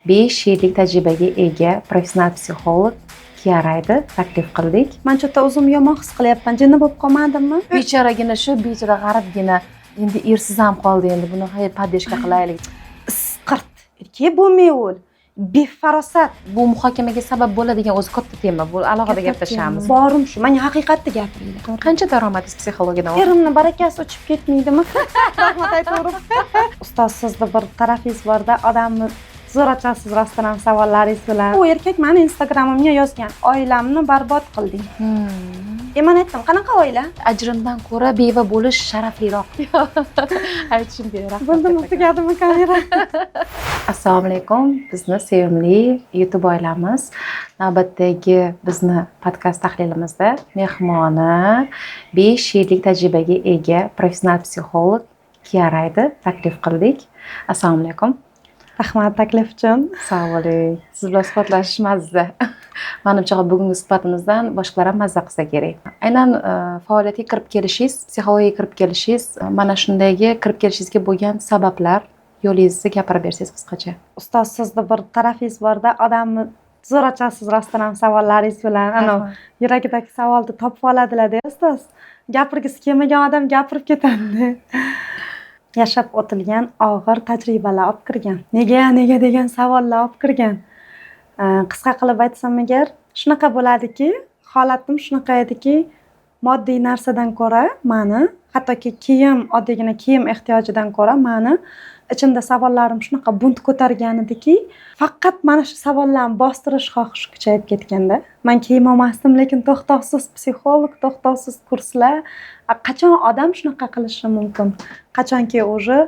5 yillik tajribaga ega professional psixolog Kiarayni taklif qildik. Men juda o'zimni yomon his qilyapman. Jinni bo'lib qolmadimmi? Bechoragina shu bechora g'aribgina endi ersiz ham qoldi, endi buni podeshka qilaylik. Isqirt. Erki bo'lmay o'l. Befarosat. Bu muhokamaga sabab bo'ladigan o'zi katta tema. Bu alohida gaplashamiz. Borim shu. Menga haqiqatni gapiringlar. Qancha daromadingiz psixologiyadan? Erimni barakasi uchib ketmaydimi? Rahmat aytaverib. Ustoz, sizda bir tarafingiz borda, odamni zo'r ochasiz rostdan ham savollaringiz bilan. U erkak meni Instagramimga yozgan. Oilamni barbod qilding. Men aytdim, qanaqa oila? Ajrimdan ko'ra beva bo'lish sharafliroq. Aytishim kerak. Bildimmi, tugadimi kamera? Assalomu alaykum. Bizni sevimli YouTube oilamiz. Navbatdagi bizni podkast tahlilimizda mehmoni 5 yillik tajribaga ega professional psixolog Kiarayni taklif qildik. Assalomu alaykum. Rahmat taklif uchun. Sog' bo'ling. Siz bilan suhbatlashish mazza. Menimcha bugungi suhbatimizdan boshqalar ham mazza qilsa kerak. Aynan faoliyatga kirib kelishingiz, psixologiyaga kirib kelishingiz, mana shundagi kirib kelishingizga bo'lgan sabablar, yo'lingizni gapirib bersangiz qisqacha. Ustoz, sizda bir tarafingiz borda, odamni zo'r ochasiz rostdan ham savollaringiz bilan. Ana yuragidagi savolni topib oladilar-da, ustoz. Gapirgisi kelmagan odam gapirib ketadi. Yashab o'tilgan og'ir tajribalar olib kirgan. Nega degan savollar olib kirgan. Qisqa qilib aytsam agar, shunaqa bo'ladiki, holatim shunaqa ediki, moddiy narsadan ko'ra meni, hattoki kiyim, oddiygina kiyim ehtiyojidan ko'ra meni ichimda savollarim shunaqa bunt ko'targan ediki, faqat mana shu savollarni bostirish xohishi kuchayib ketganda, men kiyim olmasdim, lekin to'xtovsiz psixolog, to'xtovsiz kurslar, qachon odam shunaqa qilishi mumkin? Qachonki o'zi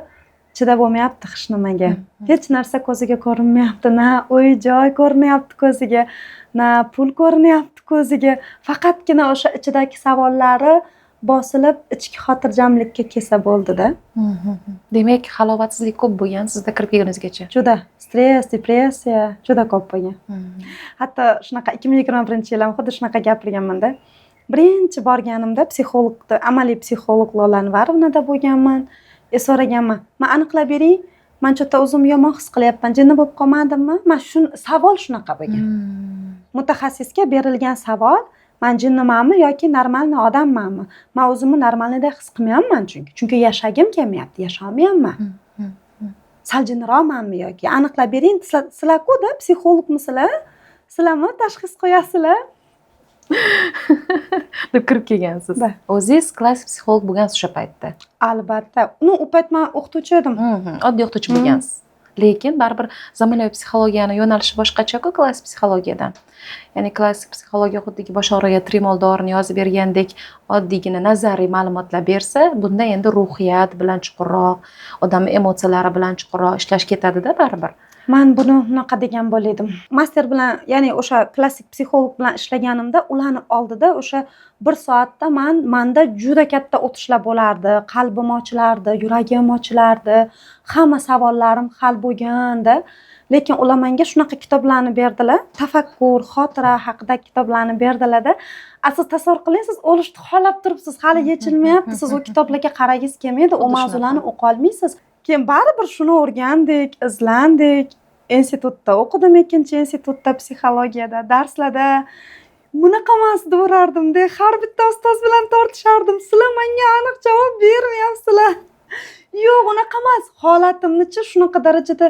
chidab bo'lmayapti hech nimaga. Hech narsa ko'ziga ko'rinmayapti, na uy-joy ko'rinyapti ko'ziga, na pul ko'rinyapti ko'ziga. Faqatgina o'sha ichidagi savollari bosilib ichki xotirjamlikka kelsa bo'ldi-da. Demak, halovatsizlik ko'p bo'lgan sizda kirib kelgunizgacha. Juda stress, depressiya juda ko'p bo'lgan. Hatto shunaqa 2021-yil xuddi shunaqa gapirganman-da. Birinchi borganimda psixologda, amaliy psixologlarning varvnada bo'lganman. So'raganman. Men aniqlab bering, men juda o'zimni yomon his qilyapman. Jinni bo'lib qolmadimmi? Men savol shunaqa bo'lgan. Mutaxassisga berilgan savol, men jinnimanmi yoki normalniy odammanmi? Men o'zimni normalniydek his qilmayapman chunki yashagim kelmayapti, yasholmayapman. Sal jinniroqmanmi yoki aniqlab bering, sizlar-ku-da psixologmisizlar? Sizlarmi tashxis qo'yasizlar? deb kirib kelgansiz. O'zingiz klassik psixolog bo'lgansiz o'sha paytda. Albatta. U payt men o'qituvchi edim. Oddiy o'qituvchi bo'lgansiz. Lekin baribir zamonaviy psixologiyani yo'nalishi boshqacha-ku klassik psixologiyadan. Ya'ni klassik psixologiya xuddiki bosh og'rig'iga trimol dorini yozib bergandek oddiygina nazariy ma'lumotlar bersa, bunda endi ruhiyat bilan chuqurroq, odam emotsiyalari bilan chuqurroq ishlash ketadi-da baribir. Men buni unaqa degan bo'lardim. Master bilan, ya'ni o'sha klassik psixolog bilan ishlaganimda ularni oldida o'sha 1 soatda menda juda katta o'tishlar bo'lardi. Qalbim ochilardi, yuragim ochilardi. Hamma savollarim hal bo'lganda, lekin ular menga shunaqa kitoblarni berdilar. Tafakkur, xotira haqida kitoblarni berdilar-da. Siz tasavvur qiling, siz o'lishni xohlab turibsiz, hali yechilmayapti. Siz u kitoblarga qaragingiz kelmaydi, u mavzularni o'qiy olmaysiz. Keyin baribir shuni o'rgandik, izlandik. Institutda o'qidim, 2-institutda psixologiyada, darslarda bunaqa emas devorardim-da. Har bitta ustoz bilan tortishardim. Sizlar menga aniq javob bermayapsizlar. Yo'q, unaqa emas. Holatimni-chi shunaqa darajada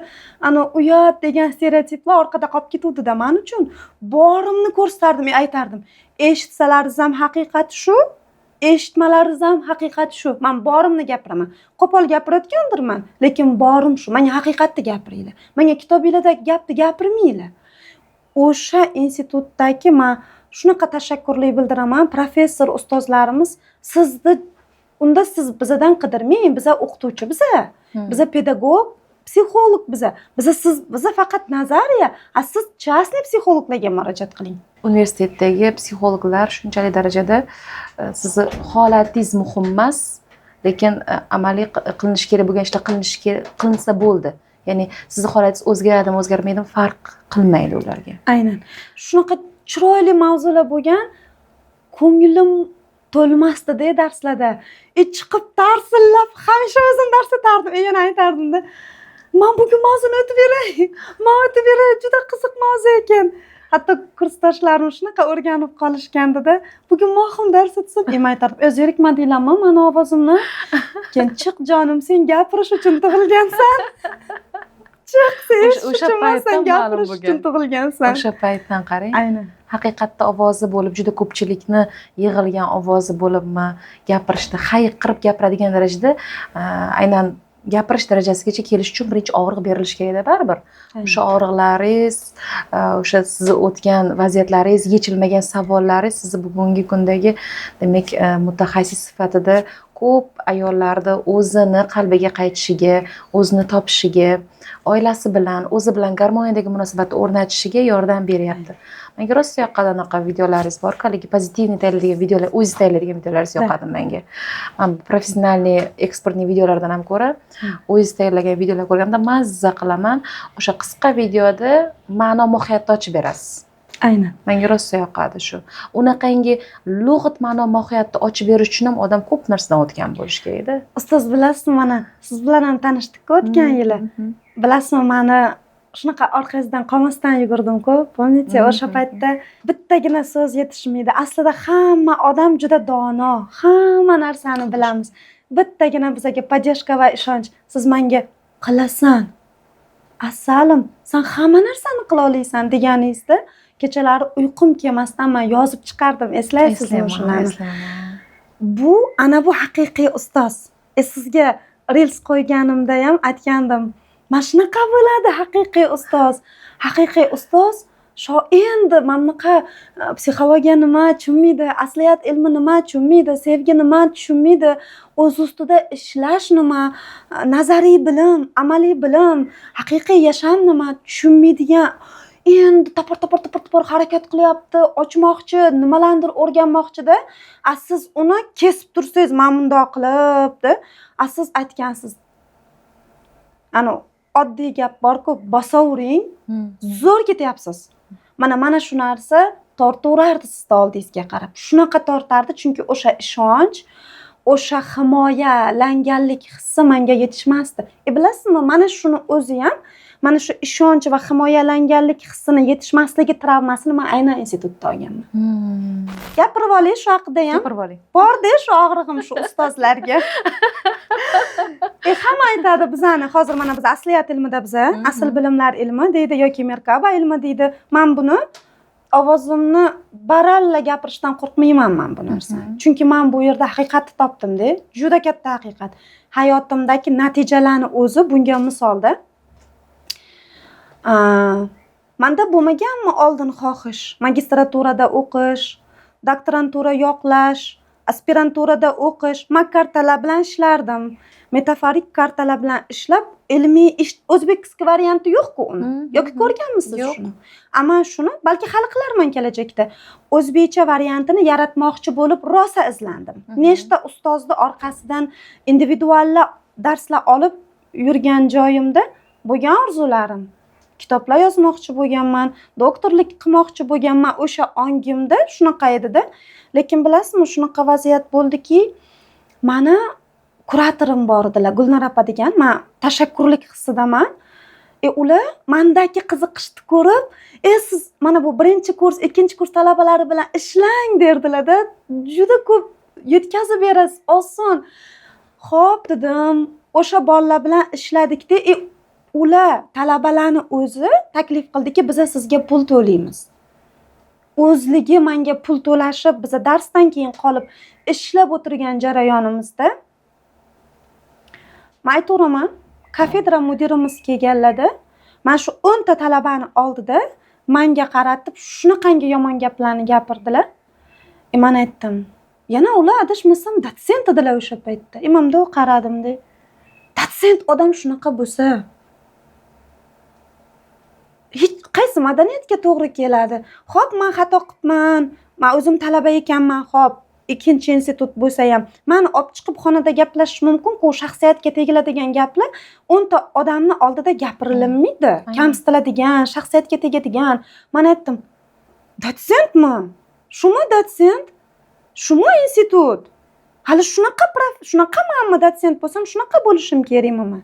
uyat degan stereotiplar orqada qolib ketuvdi-da men uchun. Borimni ko'rsatardim, aytardim. Eshitsalaringiz ham haqiqat shu. Eshitmalaringiz ham haqiqat shu. Men borimni gapiraman. Qo'pol gapirayotgandirman, lekin borim shu. Menga haqiqatni gapiringlar. Menga kitobinglardagi gapni gapirmanglar. O'sha institutdagi men shunaqa tashakkurlik bildiraman. Professor ustozlarimiz unda siz bizdan qidirmang, biz o'qituvchi biz pedagog, psixolog biz faqat nazariya, siz частный psixologlarga murojaat qiling. Universitetdagi psixologlar shunchalik darajada sizni holatingiz muhim emas, lekin amaliy qilinish kerak bo'lgan ishlar qilinsa bo'ldi. Ya'ni sizni holatingiz o'zgaradimi, o'zgarmaydimi farq qilmaydi ularga. Aynan. Shunaqa chiroyli mavzular bo'lgan, ko'nglim to'lmasdi-da darslarda. Chiqib tarsillab, hamisha o'zim dars etardim, yana aytardim-da. man bugun mavzuni o'tib beray, man o'tib beray, juda qiziq mavzu ekan. Hatto kursdoshlarim shunaqa o'rganib qolishgandida, bugun muhim dars o'tsam, aytardim, o'zi yurikmadinglarmi mani ovozimni? Keyin chiq jonim, sen gapirish uchun tug'ilgansan. Chiq, sen o'sha uchun paytdan sen ma'lum gapirish bo'lgan. uchun tug'ilgansan. O'sha paytdan qarang. Aynan. Haqiqatda ovozi bo'lib, juda ko'pchilikni yig'ilgan ovozi bo'libmi, gapirishda hayiqirib gapiradigan darajada aynan gapirish darajasigacha kelish uchun birinchi og'riq berilishi kerakda baribir. O'sha og'riqlaringiz, o'sha sizni o'tgan vaziyatlaringiz, yechilmagan savollaringiz sizni bugungi kundagi demak mutaxassis sifatida ko'p ayollarni o'zini qalbiga qaytishiga, o'zini topishiga, oilasi bilan, o'zi bilan garmoniyadagi munosabatni o'rnatishiga yordam beryapti. Menga rosa yoqqan anaqa videolaringiz bor, haligi pozitivniy tayyorlaydigan videolar, o'zingiz tayyorlaydigan videolaringiz yoqadi menga. Professionalniy, ekspertniy videolardan ham ko'ra, o'zingiz tayyorlagan videolar ko'rganda mazza qilaman. O'sha qisqa videoda ma'no mohiyatni ochib berasiz. Aynan. Menga rosa yoqadi shu. Unaqangi lug'at ma'no mohiyatni ochib berish uchun ham odam ko'p narsadan o'tgan bo'lishi kerakda. Ustoz, bilasizmi, mana siz bilan ham tanishdik-ku o'tgan yili. Bilasizmi, mani shunaqa orqangizdan qolmasdan yugurdim-ku. Помните, o'sha paytda bittagina so'z yetishmaydi. Aslida hamma odam juda dono, hamma narsani bilamiz. Bittagina bizga podдержка va ishonch. Siz menga qilasan. Asalim, sen hamma narsani qila olasan deganingizda, kechalari uyqum kelmasdan men yozib chiqardim. Eslaysizmi shuni? Bu bu haqiqiy ustoz. Sizga reels qo'yganimda ham aytgandim. Mana shunaqa bo'ladi haqiqiy ustoz. Haqiqiy ustoz endi mana bunaqa psixologiya nima tushunmaydi, asliyat ilmi nima tushunmaydi, sevgi nima tushunmaydi, o'z ustida ishlash nima, nazariy bilim, amaliy bilim, haqiqiy yasham nima tushunmaydigan, endi topor harakat qilyapti, ochmoqchi, nimalardir o'rganmoqchida, siz uni kesib tursangiz, men bundoq qilibdi, siz aytgansiz. Oddiy gap bor-ku, bosavering, zo'r ketyapsiz. Mana shu narsa tortaverardi sizni oldingizga qarab. Shunaqa tortardi, chunki o'sha ishonch, o'sha himoyalanganlik hissi menga yetishmasdi. Bilasizmi, mana shuni o'zi ham, mana shu ishonch va himoyalanganlik hissini yetishmasligi travmasini men aynan institutda olganman. Gapirib oling shu haqida ham. Gapirib oling. Bor-da shu og'rig'im shu ustozlarga. Hamma aytadi bizani, hozir mana biz asliyat ilmida biza, asl bilimlar ilmi deydi yoki Merkaba ilmi deydi. Men buni ovozimni baralla gapirishdan qo'rqmayman men bu narsani. Chunki men bu yerda haqiqatni topdim-da, juda katta haqiqat. Hayotimdagi natijalarni o'zi bunga misolda. Menda bo'lmaganmi oldin xohish, magistraturada o'qish, doktorantura yoqlash, aspiranturada o'qish, men kartalar bilan ishlardim. Metaforik kartalar bilan ishlab, ilmiy ish o'zbekcha varianti yo'q-ku uni. Yoki ko'rganmisiz shuni? Ammo shuni balki hal qilarman kelajakda. O'zbekcha variantini yaratmoqchi bo'lib rosa izlandim. Nechta ustozni orqasidan individual darslar olib yurgan joyimda bo'lgan orzularim. Kitoblar yozmoqchi bo'lganman, doktorlik qilmoqchi bo'lganman. O'sha ongimda shunaqa edi-da. Lekin bilasizmi, shunaqa vaziyat bo'ldiki, meni kuratorim bor edilar, Gulnor opa degan. Men tashakkurlik hissidaman. Ular mendagi qiziqishni ko'rib, siz mana bu birinchi kurs, ikkinchi kurs talabalari bilan ishlang derdilar-da. Juda ko'p yetkazib berasiz, oson. Xo'p dedim, o'sha bolalar bilan ishladik-da. Ular talabalarni o'zi taklif qildiki, biz sizga pul to'laymiz. O'zligi menga pul to'lashib, biz darsdan keyin qolib ishlab o'tirgan jarayonimizda men aytaveraman, kafedra mudirimiz kelganlarda, men shu 10 ta talabani oldida menga qaratib shunaqangi yomon gaplarni gapirdilar. Men aytdim, yana ular adashmasam dotsent edilar o'sha paytda. Imamda qaradim-da. Dotsent odam shunaqa bo'lsa, hech qaysi madaniyatga to'g'ri keladi. Xo'p, men xato qilibman. Men o'zim talaba ekanman, xo'p, ikkinchi institut bo'lsa ham, meni olib chiqib xonada gaplashish mumkin-ku, shaxsiyatga tegiladigan gaplar 10 ta odamni oldida gapirilmaydi. Kamsitiladigan, shaxsiyatga tegadigan. Men aytdim, dotsentmi? Shumi dotsent? Shumi institut? Hali shunaqa menmi dotsent bo'lsam, shunaqa bo'lishim kerakmi men?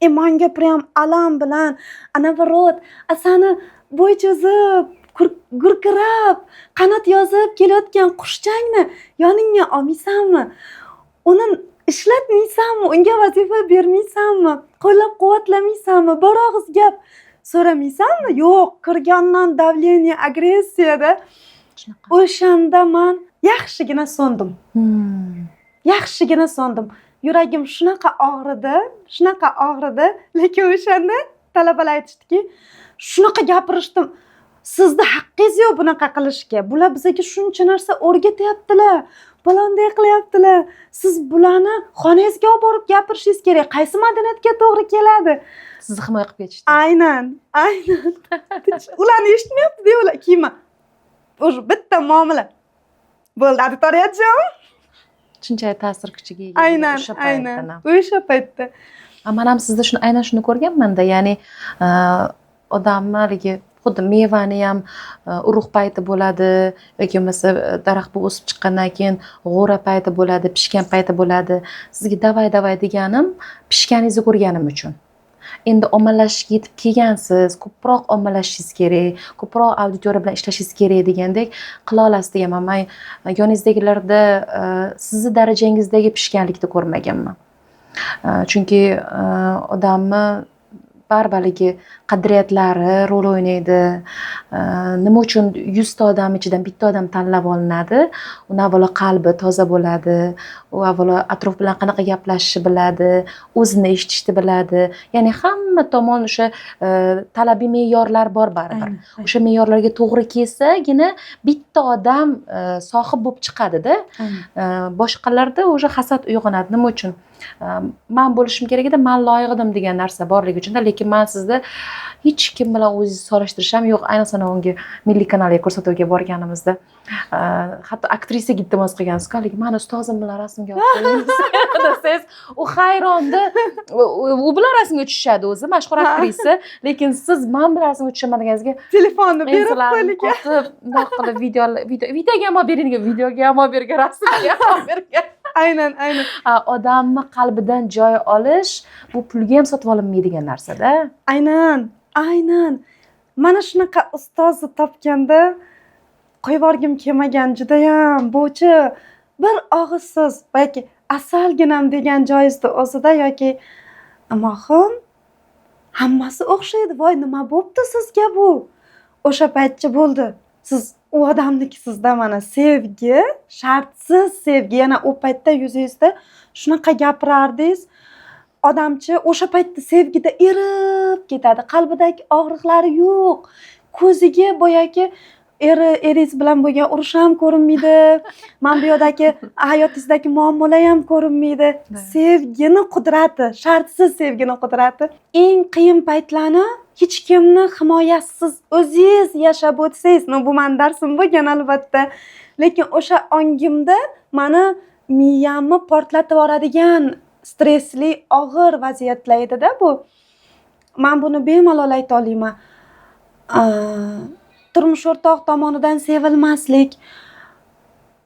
manga prям alam bilan anavrot asani bo'y cho'zib gurkirab qanot yozib kelayotgan qushchangni yoningga olmaysanmi, uni ishlatmaysanmi, unga vazifa bermaysanmi, qo'llab quvvatlamaysanmi, bir og'iz gap so'ramaysanmi? Yo'q, kirgandan davleniya agressiyada o'shanda man yaxshigina so'ndim. Yaxshigina so'ndim. Yuragim shunaqa og'ridi, lekin o'shanda talabalar aytishdiki, shunaqa gapirishdim. Sizda haqqingiz yo'q bunaqa qilishga. Bular bizga shuncha narsa o'rgatyaptilar. Balonday qilyaptilar. Siz bularni xonangizga olib borib gapirishingiz kerak. Qaysi madaniyatga to'g'ri keladi? Sizni himoya qilib ketishdi. Aynan. Ularni eshitmayapti-da, ular kiyma. O'sha bitta muomala. Bo'ldi, auditoriyajon. Shunchalik ta'sir kuchiga ega Aynan. O'sha paytda. Men ham sizda aynan shuni ko'rganman-da, ya'ni odamni haligi xuddi mevani ham urug' payti bo'ladi yoki bo'lmasa daraxt bu o'sib chiqqandan keyin g'o'ra payti bo'ladi, pishgan payti bo'ladi. Sizga davay deganim pishganingizni ko'rganim uchun. Endi ommalashishga yetib kelgansiz, ko'proq ommalashishingiz kerak, ko'proq auditoriya bilan ishlashingiz kerak degandek qila olasiz deganman. Men yoningizdagilarda sizni darajangizdagi pishganlikni ko'rmaganman. Chunki odamni barbaligi qadriyatlari rol o'ynaydi. Nima uchun 100 ta odam ichidan bitta odam tanlab olinadi? Uni avvalo qalbi toza bo'ladi. U avvalo atrof bilan qanaqa gaplashishni biladi, o'zini eshitishni biladi. Ya'ni hamma tomon o'sha talabiy me'yorlar bor baribir. O'sha me'yorlarga to'g'ri kelsagina bitta odam sohib bo'lib chiqadi-da. Boshqalarda o'sha hasad uyg'onadi. Nima uchun? Men bo'lishim kerak edi, men loyiq edim degan narsa borligi uchun-da, lekin men sizda hech kim bilan o'zingizni solishtirishim ham yo'q. Ayniqsa unga milliy kanalga ko'rsatuvga borganimizda hatto aktrisaga iltimos qilgansiz-ku, lekin meni ustozim bilan rasmga olib desangiz, u hayronda. U bilan rasmga tushishadi o'zi, mashhur aktrisa, lekin siz men bilan rasmga tushaman deganingizga telefonni berib qo'yilgan. Bundoq qilib videoga ham olib bering, videoga ham olib bergan, rasmga ham olib bergan. Aynan. Odamni qalbidan joy olish bu pulga ham sotib olinmaydigan narsa-da. Aynan. Mana shunaqa ustozni topganda qo'yib yuborgim kelmagan, judayam bo'chi bir og'iz so'z yoki asalginam degan joyizda o'zida yoki amoxim hammasi o'xshaydi. Voy, nima bo'pti sizga bu? O'sha paytcha bo'ldi. Siz u odamnikisizda mana sevgi, shartsiz sevgi. Yana u paytda yuzingizda shunaqa gapirardingiz. Odamchi o'sha paytda sevgida erib ketadi. Qalbidagi og'riqlari yo'q. Ko'ziga boyagi eringiz bilan bo'lgan urush ham ko'rinmaydi. Men bu yerdagi hayotingizdagi muammolar ham ko'rinmaydi. Sevgini qudrati, shartsiz sevgini qudrati. Eng qiyin paytlarni hech kimni himoyasiz o'zingiz yashab o'tsangiz, bu men darsim bo'lgan albatta. Lekin o'sha ongimda meni miyamni portlatib yuboradigan stressli, og'ir vaziyatlar edi-da bu. Men buni bemalol ayta olaman. Turmush o'rtoq tomonidan sevilmaslik,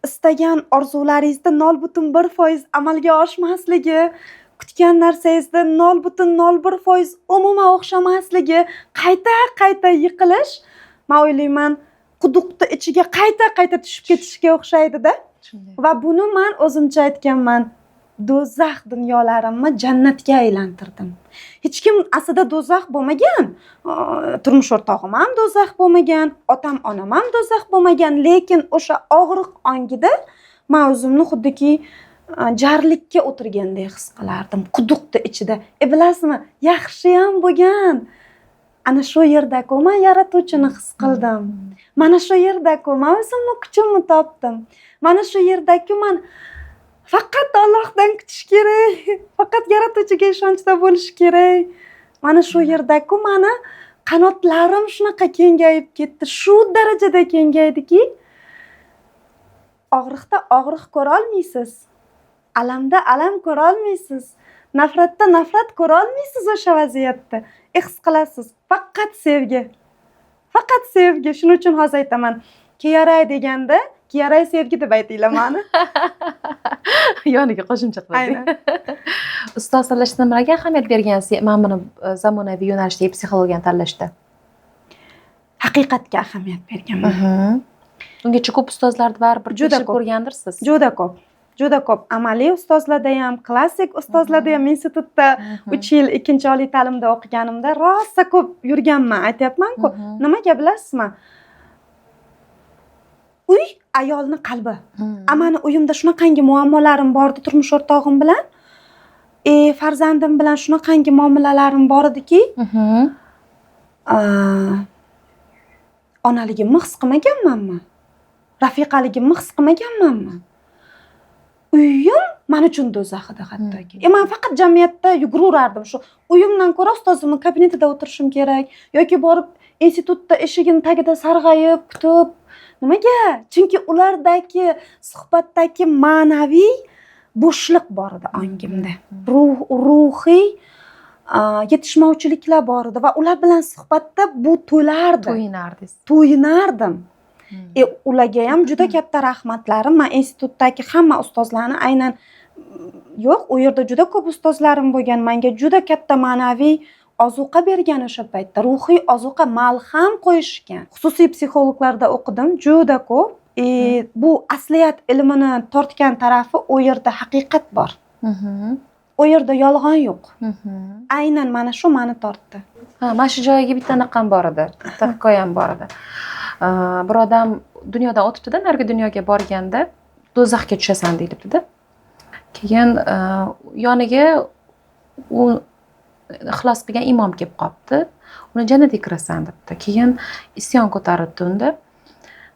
istagan orzularingizda 0.1% amalga oshmasligi, kutgan narsangizda 0.01% umuman o'xshamasligi, qayta yiqilish, men o'ylayman, quduqni ichiga qayta tushib ketishga o'xshaydi-da. Va buni men o'zimcha aytganman. Do'zax dunyolarimni jannatga aylantirdim. Hech kim aslida do'zax bo'lmagan. Turmush o'rtog'im ham do'zax bo'lmagan, otam, onam ham do'zax bo'lmagan, lekin o'sha og'riq ongida men o'zimni xuddiki jarlikka o'tirgandek his qilardim, quduqni ichida. Bilasizmi, yaxshi ham bo'lgan. Ana shu yerda-ku men yaratuvchini his qildim. Mana shu yerda-ku men o'zimni kuchimni topdim. Mana shu yerda-ku men faqat Allohdan kutish kerak. Faqat yaratuvchiga ishonchda bo'lish kerak. Mana shu yerda-ku meni qanotlarim shunaqa kengayib ketdi. Shu darajada kengaydiki, og'riqda og'riq ko'ra olmaysiz. Alamda alam ko'ra olmaysiz. Nafratda nafrat ko'ra olmaysiz o'sha vaziyatda. His qilasiz. Faqat sevgi. Shuning uchun hozir aytaman. Keyaray deganda ikki yaray sevgi deb aytinglar mani. yoniga qo'shimcha qildik. Aynan. Ustoz tanlashda nimaga ahamiyat bergansiz? Mana buni zamonaviy yo'nalishdagi psixologiyani tanlashda. Haqiqatga ahamiyat berganman. Ungacha ko'p ustozlarni baribir Juda tekshirib ko'p. ko'rgandirsiz. Juda ko'p. Juda ko'p. Amaliy ustozlarda ham, klassik ustozlarda ham institutda 3 yil ikkinchi oliy ta'limda o'qiganimda rosa ko'p yurganman, aytyapman-ku. Nimaga bilasizmi? Uy ayolni qalbi. Amani uyimda shunaqangi muammolarim bor edi turmush o'rtog'im bilan. Farzandim bilan shunaqangi muomalalarim bor ediki, onaligimni his qilmaganmanmi? Rafiqaligimni his qilmaganmanmi? Uyim men uchun do'zax edi hattoki. Men faqat jamiyatda yuguraverardim shu. Uyimdan ko'ra ustozimning kabinetida o'tirishim kerak yoki borib institutda eshigini tagida sarg'ayib kutib. Nimaga? Chunki ulardagi suhbatdagi ma'naviy bo'shliq bor edi ongimda. Ruhiy yetishmovchiliklar bor edi va ular bilan suhbatda bu to'lardi. To'yinardim. Ularga ham juda katta rahmatlarim. Men institutdagi hamma ustozlarni aynan yo'q, u yerda juda ko'p ustozlarim bo'lgan. Menga juda katta ma'naviy ozuqa bergan o'sha paytda. Ruhiy ozuqa, malham qo'yishgan. Xususiy psixologlarda o'qidim juda ko'p. Bu asliyat ilmini tortgan tarafi u yerda haqiqat bor. U yerda yolg'on yo'q. Aynan mana shu meni tortdi. Mana shu joyiga bitta naqam bor edi. Bitta hikoyam bor edi. Bir odam dunyodan o'tibdi-da, narigi dunyoga borganda do'zaxga tushasan deyilibdi-da. Keyin yoniga u ixlos qilgan imom kelib qolibdi. Uni jannatga kirasan debdi. Keyin isyon ko'tarildi unda.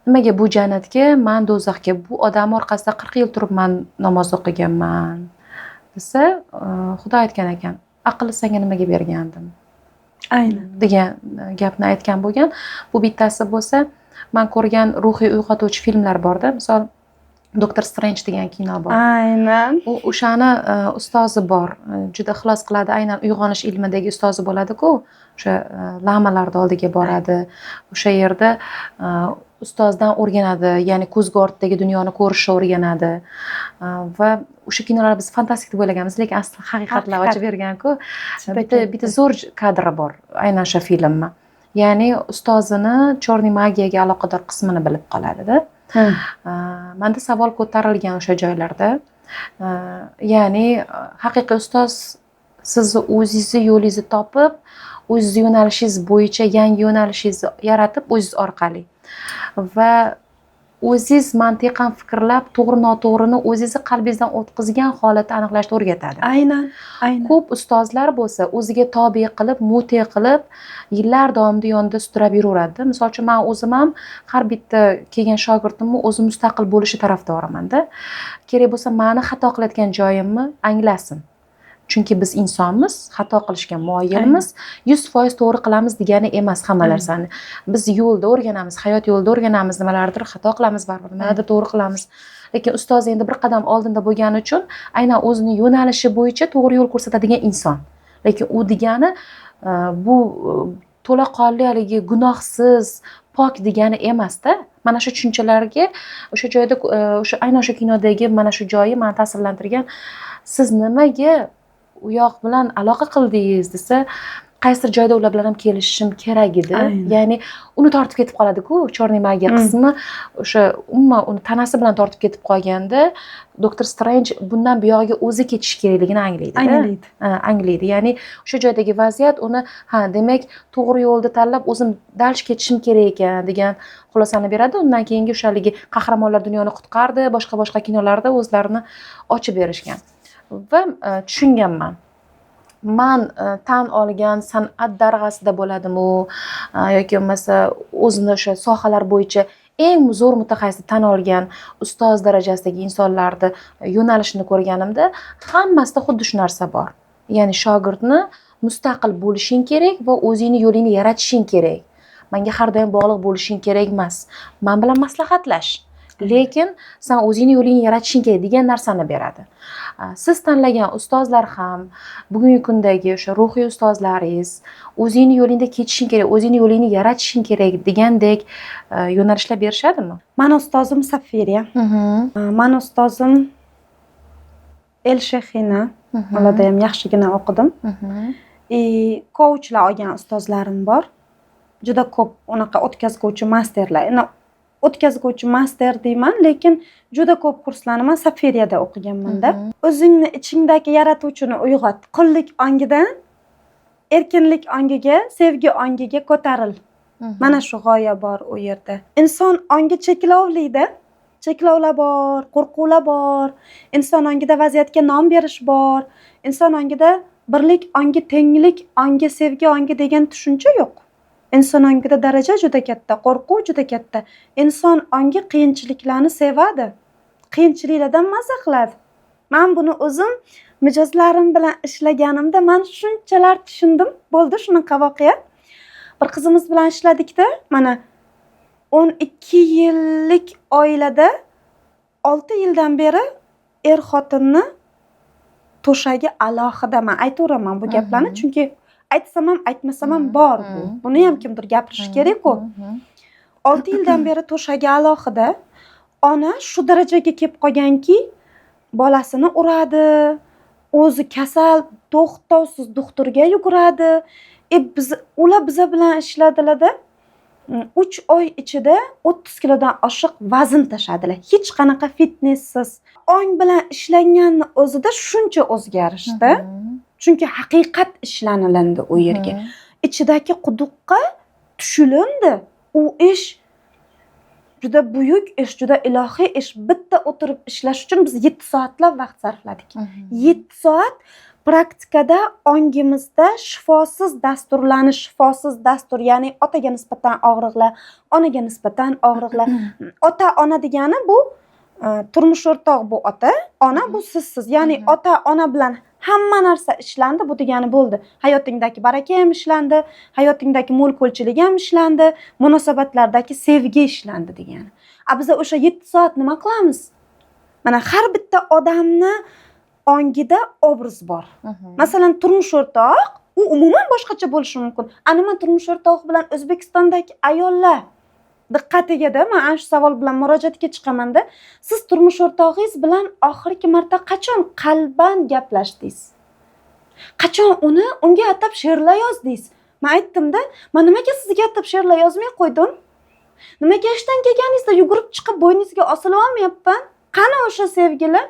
Nimaga bu jannatga, men do'zaxga? Bu odam orqasida 40 yil turib men namoz o'qiganman. Desa, Xudo aytgan ekan, aqlni senga nimaga bergandim? Aynan degan gapni aytgan bo'lgan. Bu bittasi bo'lsa, men ko'rgan ruhiy uyg'otuvchi filmlar bor-da. Misol Doktor Strange degan kino bor. Aynan. U o'shani ustozi bor. Juda ixlos qiladi. Aynan uyg'onish ilmidagi ustozi bo'ladi-ku. O'sha lamalarning oldiga boradi. O'sha yerda ustozdan o'rganadi, ya'ni ko'zgu ortidagi dunyoni ko'rishni o'rganadi. Va o'sha kinolar biz fantastik deb o'ylaganmiz, lekin asli haqiqatlar ochib bergan-ku. Bitta zo'r kadri bor aynan o'sha filmni. Ya'ni ustozini chorniy magiyaga aloqador qismini bilib qoladi-da. Menda savol ko'tarilgan o'sha joylarda. Ya'ni haqiqiy ustoz sizni o'zingizni yo'lingizni topib, o'zingiz yo'nalishingiz bo'yicha yangi yo'nalishingizni yaratib o'zingiz orqali va o'zingiz mantiqan fikrlab, to'g'ri-noto'g'rini o'zingizni qalbingizdan o'tkazgan holatda aniqlashni o'rgatadi. Aynan. Ko'p ustozlar bo'lsa, o'ziga tobe qilib, mute qilib, yillar davomida yonida sudrab yuraveradi. Misol uchun, men o'zim ham har bitta kelgan shogirdimni o'zi mustaqil bo'lishi tarafdoriman-da. Kerak bo'lsa, meni xato qilayotgan joyimni anglasin. Chunki biz insonmiz, xato qilishga moyilmiz. 100% to'g'ri qilamiz degani emas hamma narsani. Biz yo'lda o'rganamiz, hayot yo'lida o'rganamiz, nimalardir xato qilamiz baribir, nimalardir to'g'ri qilamiz. Lekin ustoz endi bir qadam oldinda bo'lgani uchun aynan o'zining yo'nalishi bo'yicha to'g'ri yo'l ko'rsatadigan inson. Lekin u degani bu to'laqonli haligi gunohsiz, pok degani emas-da. Mana shu tushunchalarga o'sha joyda o'sha aynan o'sha kinodagi mana shu joyi meni ta'sirlantirgan. Siz nimaga u yoq bilan aloqa qildingiz desa, qaysidir joyda ular bilan ham kelishishim kerak edi. Ya'ni uni tortib ketib qoladi-ku, chorniy magiya qismi o'sha umuman uni tanasi bilan tortib ketib qolganda, Doktor Strange bundan buyog'iga o'zi ketish kerakligini anglaydi. Anglaydi. Ya'ni o'sha joydagi vaziyat uni, demak, to'g'ri yo'lda tanlab o'zim dalch ketishim kerak ekan degan xulosani beradi. Undan keyingi o'shaligi qahramonlar dunyoni qutqardi, boshqa kinolarda o'zlarini ochib berishgan. Va tushunganman. Men tan olgan san'at darg'asida bo'ladimi yoki bo'lmasa o'zini o'sha sohalar bo'yicha eng zo'r mutaxassis tan olgan ustoz darajasidagi insonlarni yo'nalishini ko'rganimda, hammasida xuddi shu narsa bor. Ya'ni shogirdni mustaqil bo'lishing kerak va o'zingni yo'lingni yaratishing kerak. Menga har doim bog'liq bo'lishing kerak emas. Men bilan maslahatlash. lekin san o'zingni yo'lingni yaratishing kerak degan narsani beradi. Siz tanlagan ustozlar ham bugungi kundagi o'sha ruhiy ustozlaringiz o'zingni yo'lingda ketishing kerak, o'zingni yo'lingni yaratishing kerak degandek yo'nalishlar berishadimi? Mani ustozim Safiriya. Mani ustozim Elshexina. Ularda ham yaxshigina o'qidim. Coachlar olgan ustozlarim bor. Juda ko'p unaqa o'tkazuvchi masterlar. O'tkazuvchi master deyman, lekin juda ko'p kurslarni men Safiriyada o'qiganman-da. O'zingni ichingdagi yaratuvchini uyg'ot. Qullik ongidan erkinlik ongiga, sevgi ongiga ko'taril. Mana shu g'oya bor u yerda. Inson ongi cheklovli-da. Cheklovlar bor, qo'rquvlar bor. Inson ongida vaziyatga nom berish bor. Inson ongida birlik ongi, tenglik ongi, sevgi ongi degan tushuncha yo'q. Inson ongida daraja juda katta, qo'rquv juda katta. Inson ongi qiyinchiliklarni sevadi. Qiyinchiliklardan maza qiladi. Men buni o'zim mijozlarim bilan ishlaganimda men shunchalar tushundim. Bo'ldi shunaqa voqea. Bir qizimiz bilan ishladik-da, mana 12 yillik oilada 6 yildan beri xotinni to'shagi alohida. Men aytaveraman bu gaplarni, chunki aytsam ham aytmasam ham bor bu. Buni ham kimdir gapirishi kerak-ku. 6 yildan beri to'shagi alohida. Ona shu darajaga kelib qolganki, bolasini uradi, o'zi kasal, to'xtovsiz doktorga yuguradi. Ular biza bilan ishladilar-da. 3 oy ichida 30 kilodan oshiq vazn tashadilar. Hech qanaqa fitnesssiz. Ong bilan ishlanganni o'zida shuncha o'zgarishdi. Chunki haqiqat ishlanilindi u yerga. Ichidagi quduqqa tushilindi. U ish juda buyuk ish, juda ilohiy ish. Bitta o'tirib ishlash uchun biz 7 soatlab vaqt sarfladik. 7 soat praktikada ongimizda shifosiz dasturlarni, shifosiz dastur, ya'ni otaga nisbatan og'riqlar, onaga nisbatan og'riqlar. Ota-ona degani bu turmush o'rtoq, bu ota, ona bu sizsiz. Ya'ni ota-ona bilan hamma narsa ishlandi, bu degani bo'ldi. Hayotingdagi baraka ham ishlandi, hayotingdagi mo'l-ko'lchilik ham ishlandi, munosabatlardagi sevgi ishlandi degani. Biz o'sha 7 soat nima qilamiz? Mana har bitta odamni ongida obraz bor. Masalan, turmush o'rtoq, u umuman boshqacha bo'lishi mumkin. Men turmush o'rtoq bilan O'zbekistondagi ayollar diqqatiga-da, men ana shu savol bilan murojaatga chiqaman-da. Siz turmush o'rtog'ingiz bilan oxirgi marta qachon qalban gaplashdingiz? Qachon unga atab she'rlar yozdingiz? Men aytdim-da, men nimaga sizga atab she'rlar yozmay qo'ydim? Nimaga ishdan kelganingizda yugurib chiqib bo'yningizga osilib olmayapman? Qani o'sha sevgilar?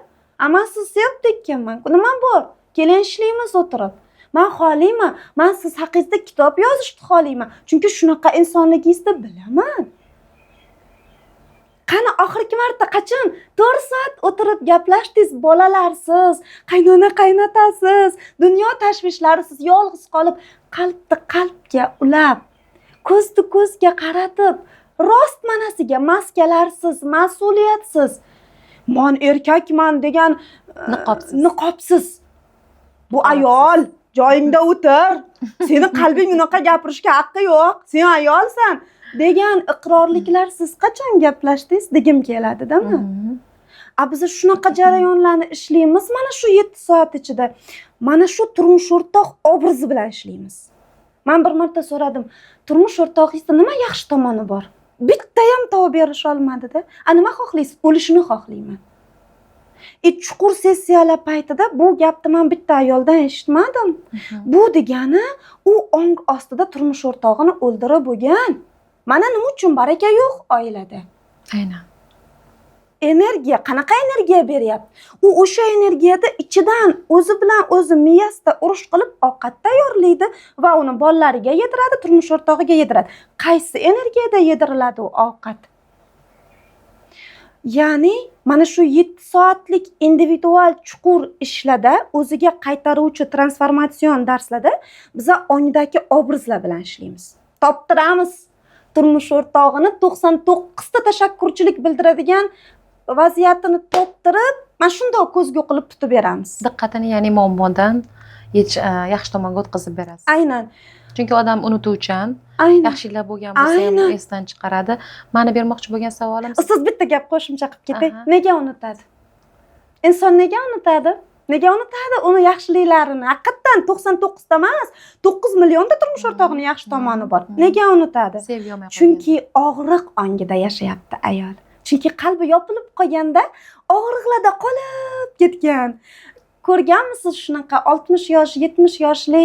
Men sizni sevib ekanman. Nima bor? Keling ishlaymiz o'tirib. Men xohlayman, men siz haqingizda kitob yozishni xohlayman. Chunki shunaqa insonligingizni bilaman. Qani oxirgi marta qachon 4 soat o'tirib gaplashdingiz? Bolalarsiz, qaynona qaynotasiz, dunyo tashvishlarisiz, yolg'iz qolib, qalbni qalbga ulab, ko'zni ko'zga qaratib, rost ma'nosiga maskalarsiz, mas'uliyatsiz, "Men erkakman" degan niqobsiz. Bu ayol, joyingda o'tir. Seni qalbing unaqa gapirishga haqqi yo'q. Sen ayolsan degan iqrorliklar siz qachon gaplashdingiz degim keladi-da men. Biz shunaqa jarayonlarni ishlaymiz mana shu 7 soat ichida. Mana shu turmush o'rtoq obrazi bilan ishlaymiz. Men bir marta so'radim, turmush o'rtog'ingizda nima yaxshi tomoni bor? Bitta ham tavba berish olmadi-da. Nima xohlaysiz? O'lishini xohlayman. Chuqur sessiyalar paytida bu gapni men bitta ayoldan eshitmadim. Bu degani u ong ostida turmush o'rtog'ini o'ldirib bo'lgan. Mana nima uchun baraka yo'q oilada? Aynan. Energiya, qanaqa energiya beryapti? U o'sha energiyada ichidan o'zi bilan o'zi miyasida urush qilib ovqat tayyorlaydi va uni bolalariga yediradi, turmush o'rtog'iga yediradi. Qaysi energiyada yediriladi u ovqat? Ya'ni mana shu 7 soatlik individual chuqur ishlarda, o'ziga qaytaruvchi transformatsion darslarda biz ongdagi obrazlar bilan ishlaymiz. Toptiramiz turmush o'rtog'ini 99 ta tashakkurchilik bildiradigan vaziyatini toptirib, mana shunday ko'zga qilib tutib beramiz. Diqqatini, ya'ni muammodan yaxshi tomonga o'tkazib berasiz. Aynan. chunki odam unutuvchan aynan yaxshilar bo'lgan bo'lsa ham Aynan. esdan chiqaradi. Mani bermoqchi bo'lgan savolim siz bitta gap qo'shimcha qilib ketay Aha. nega unutadi inson nega unutadi uni yaxshiliklarini haqiqatdan 99 ta emas 9 millionta turmush o'rtog'ining yaxshi tomoni bor nega unutadi sevgi olmay qolgan. chunki og'riq ongida yashayapti ayol chunki qalbi yopilib qolganda og'riqlarda qolib ketgan ko'rganmisiz shunaqa 60 yosh 70 yoshli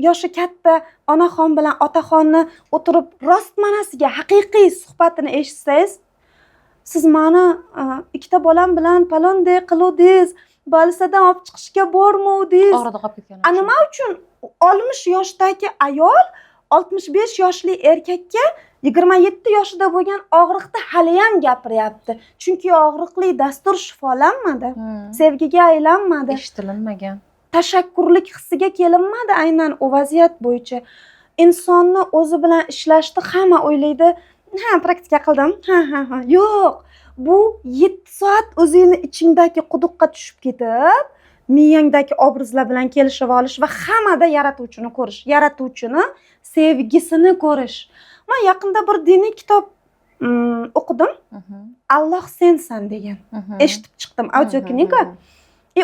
yoshi katta onaxon bilan otaxonni o'tirib rostmanasiga haqiqiy suhbatini eshitsangiz siz mani ikkita bolam bilan palonday qiluvdingiz balisadan olib chiqishga bormovdingiz og'rida qolib ketgan. nima uchun 60 yoshdagi ayol 65 yoshli erkakka 27 yoshida bo'lgan og'riqda haliyam gapiryapti chunki og'riqli dastur shifolanmadi sevgiga aylanmadi Eshitilinmagan. tashakkurlik hissiga kelinmadi aynan u vaziyat bo'yicha insonni o'zi bilan ishlashni hamma o'ylaydi ha praktika qildim ha yo'q bu 7 soat o'zingni ichingdagi quduqqa tushib ketib miyangdagi obrazlar bilan kelishib olish va hammada yaratuvchini ko'rish yaratuvchini sevgisini ko'rish men yaqinda bir diniy kitob o'qidim Alloh sensan degan eshitib chiqdim audio kniga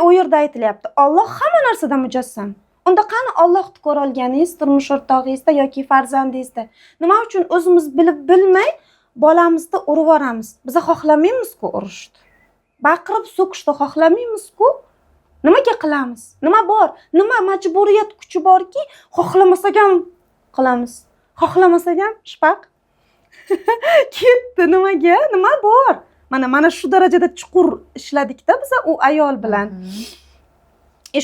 u yerda aytilyapti Alloh hamma narsada mujassam unda qani Allohni ko'ra olganingiz turmush o'rtog'ingizda yoki farzandingizda nima uchun o'zimiz bilib bilmay bolamizni urib yuboramiz biz xohlamaymiz-ku urushni baqirib so'kishni xohlamaymiz-ku nimaga qilamiz nima bor nima majburiyat kuchi borki xohlamasak ham qilamiz xohlamasak ham shpaq ketdi nimaga nima bor mana shu darajada chuqur ishladikda biz u ayol bilan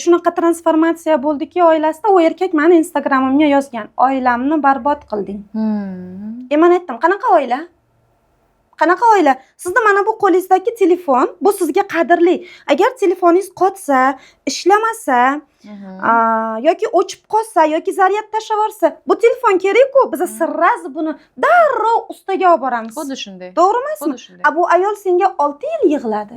shunaqa transformatsiya bo'ldiki oilasida u erkak meni Instagramimga yozgan oilamni barbod qilding men aytdim qanaqa oila sizda mana bu qo'lingizdagi telefon bu sizga qadrli agar telefoningiz qotsa ishlamasa yoki o'chib qolsa yoki zaryad tashlab yuborsa bu telefon kerak-ku biz sirrazi buni darrov ustaga olib boramiz xuddi shunday to'g'ri emasmi bu ayol senga 6 yil yig'ladi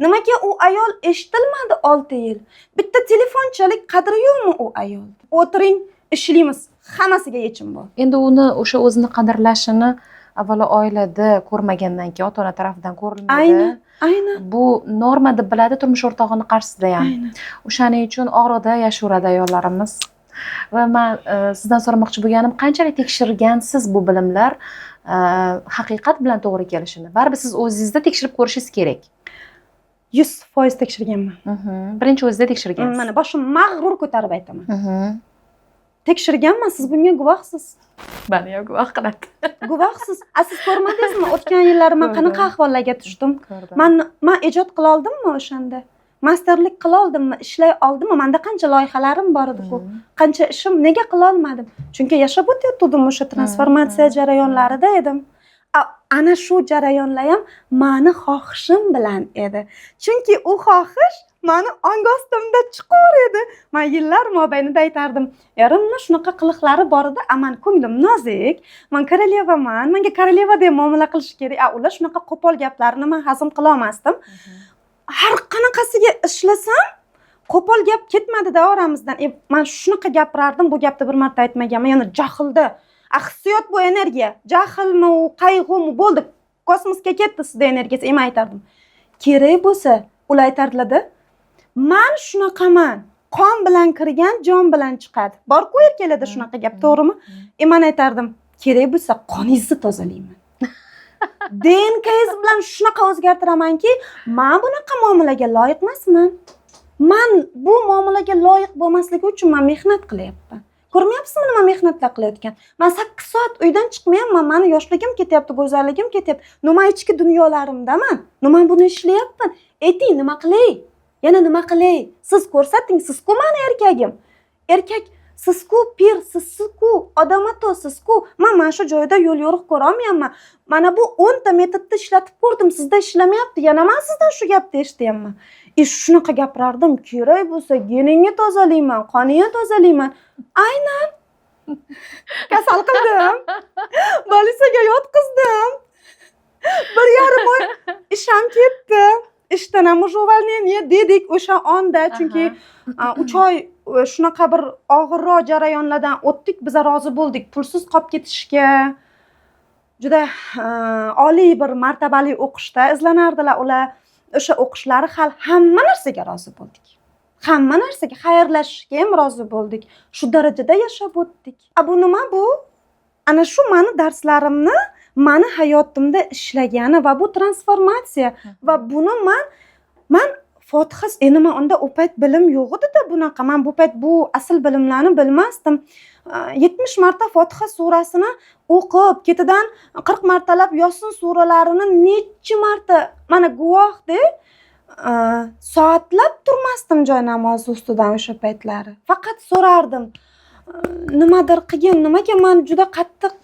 nimaga u ayol eshitilmadi 6 yil bitta telefonchalik qadri yo'qmi u ayol o'tiring ishlaymiz hammasiga yechim bor endi uni o'sha o'zini qadrlashini avvalo oilada ko'rmagandan keyin ota-ona tarafidan ko'rilmaydi aynan bu norma deb biladi turmush o'rtog'ini qarshisida ham o'shaning uchun og'riqda yashaveradi ayollarimiz va men sizdan so'ramoqchi bo'lganim qanchalik tekshirgansiz bu bilimlar haqiqat bilan to'g'ri kelishini baribir siz o'zingizda tekshirib ko'rishingiz kerak 100% tekshirganman birinchi o'zida tekshirgansiz mana boshim mag'rur ko'tarib aytaman tekshirganman siz bunga guvohsiz mani ham guvoh qiladi guvohsiz siz ko'rmadingizmi o'tgan yillari men qanaqa ahvollarga tushdim man ijod qila oldimmi o'shanda masterlik qila oldimmi ishlay oldimmi menda qancha loyihalarim bor edi-ku qancha ishim nega qila olmadim chunki yashab o'tayotgandim o'sha transformatsiya jarayonlarida edim ana shu jarayonlar ham mani xohishim bilan edi chunki u xohish mani ong ostimda chuqur edi men yillar mobaynida aytardim erimni shunaqa qiliqlari bor edi man ko'nglim nozik men korolyevaman menga korolyevadek muomala qilish kerak ular shunaqa qo'pol gaplarni men hazm qila olmasdim har qanaqasiga ishlasam qo'pol gap ketmadi-da oramizdan men shunaqa gapirardim bu gapni bir marta aytmaganman yana jahlda hissiyot bu energiya jahlmi u qayg'umi bo'ldi kosmosga ketdi sizda energiyasi men aytardim kerak bo'lsa ular aytardilar-da man shunaqaman qon bilan kirgan jon bilan chiqadi bor-ku erkaklarda shunaqa gap to'g'rimi men aytardim kerak bo'lsa qoningizni tozalayman DNKingiz bilan shunaqa o'zgartiramanki men bunaqa muomalaga loyiq emasman man bu muomalaga loyiq bo'lmasligi uchun men mehnat qilyapman ko'rmayapsizmi nima mehnatlar qilayotgan man 8 soat uydan chiqmayapman mani yoshligim ketyapti go'zalligim ketyapti nima ichki dunyolarimdaman nima buni ishlayapman ayting nima qilay yana nima qilay siz ko'rsating sizku mani erkagim erkak sizku pir sizku odomato sizku men shu joyda yo'l yo'riq ko'ra olmayapman mana bu 10 ta metodni ishlatib ko'rdim sizda ishlamayapti yana men sizdan shu gapni eshityapman shunaqa gapirardim kerak bo'lsa geningni tozalayman qoningni tozalayman aynan kasal qildim balisaga yotqizdim 1,5 oy isham ketdi ishdan ham уже увольнение dedik o'sha onda, chunki 3 oy shunaqa bir og'irroq jarayonlardan o'tdik, biz rozi bo'ldik pulsiz qolib ketishga. Juda oliy bir martabali o'qishda izlanardilar ular. O'sha o'qishlari hal hamma narsaga rozi bo'ldik. Hamma narsaga, xayrlashishga ham rozi bo'ldik. Shu darajada yashab o'tdik. Bu nima bu? Ana shu meni darslarimni, meni hayotimda ishlagani va bu transformatsiya va buni men Fotiha endi unda u payt bilim yo'q edi-da bunaqa. Men bu payt bu asl bilimlarni bilmasdim. 70 marta Fotiha surasini o'qib, ketidan 40 martalab Yosin suralarini necha marta mana guvohda soatlab turmasdim joy namozi ustidan o'sha paytlari. Faqat so'rardim. Nimadir qilgin, nimaga men juda qattiq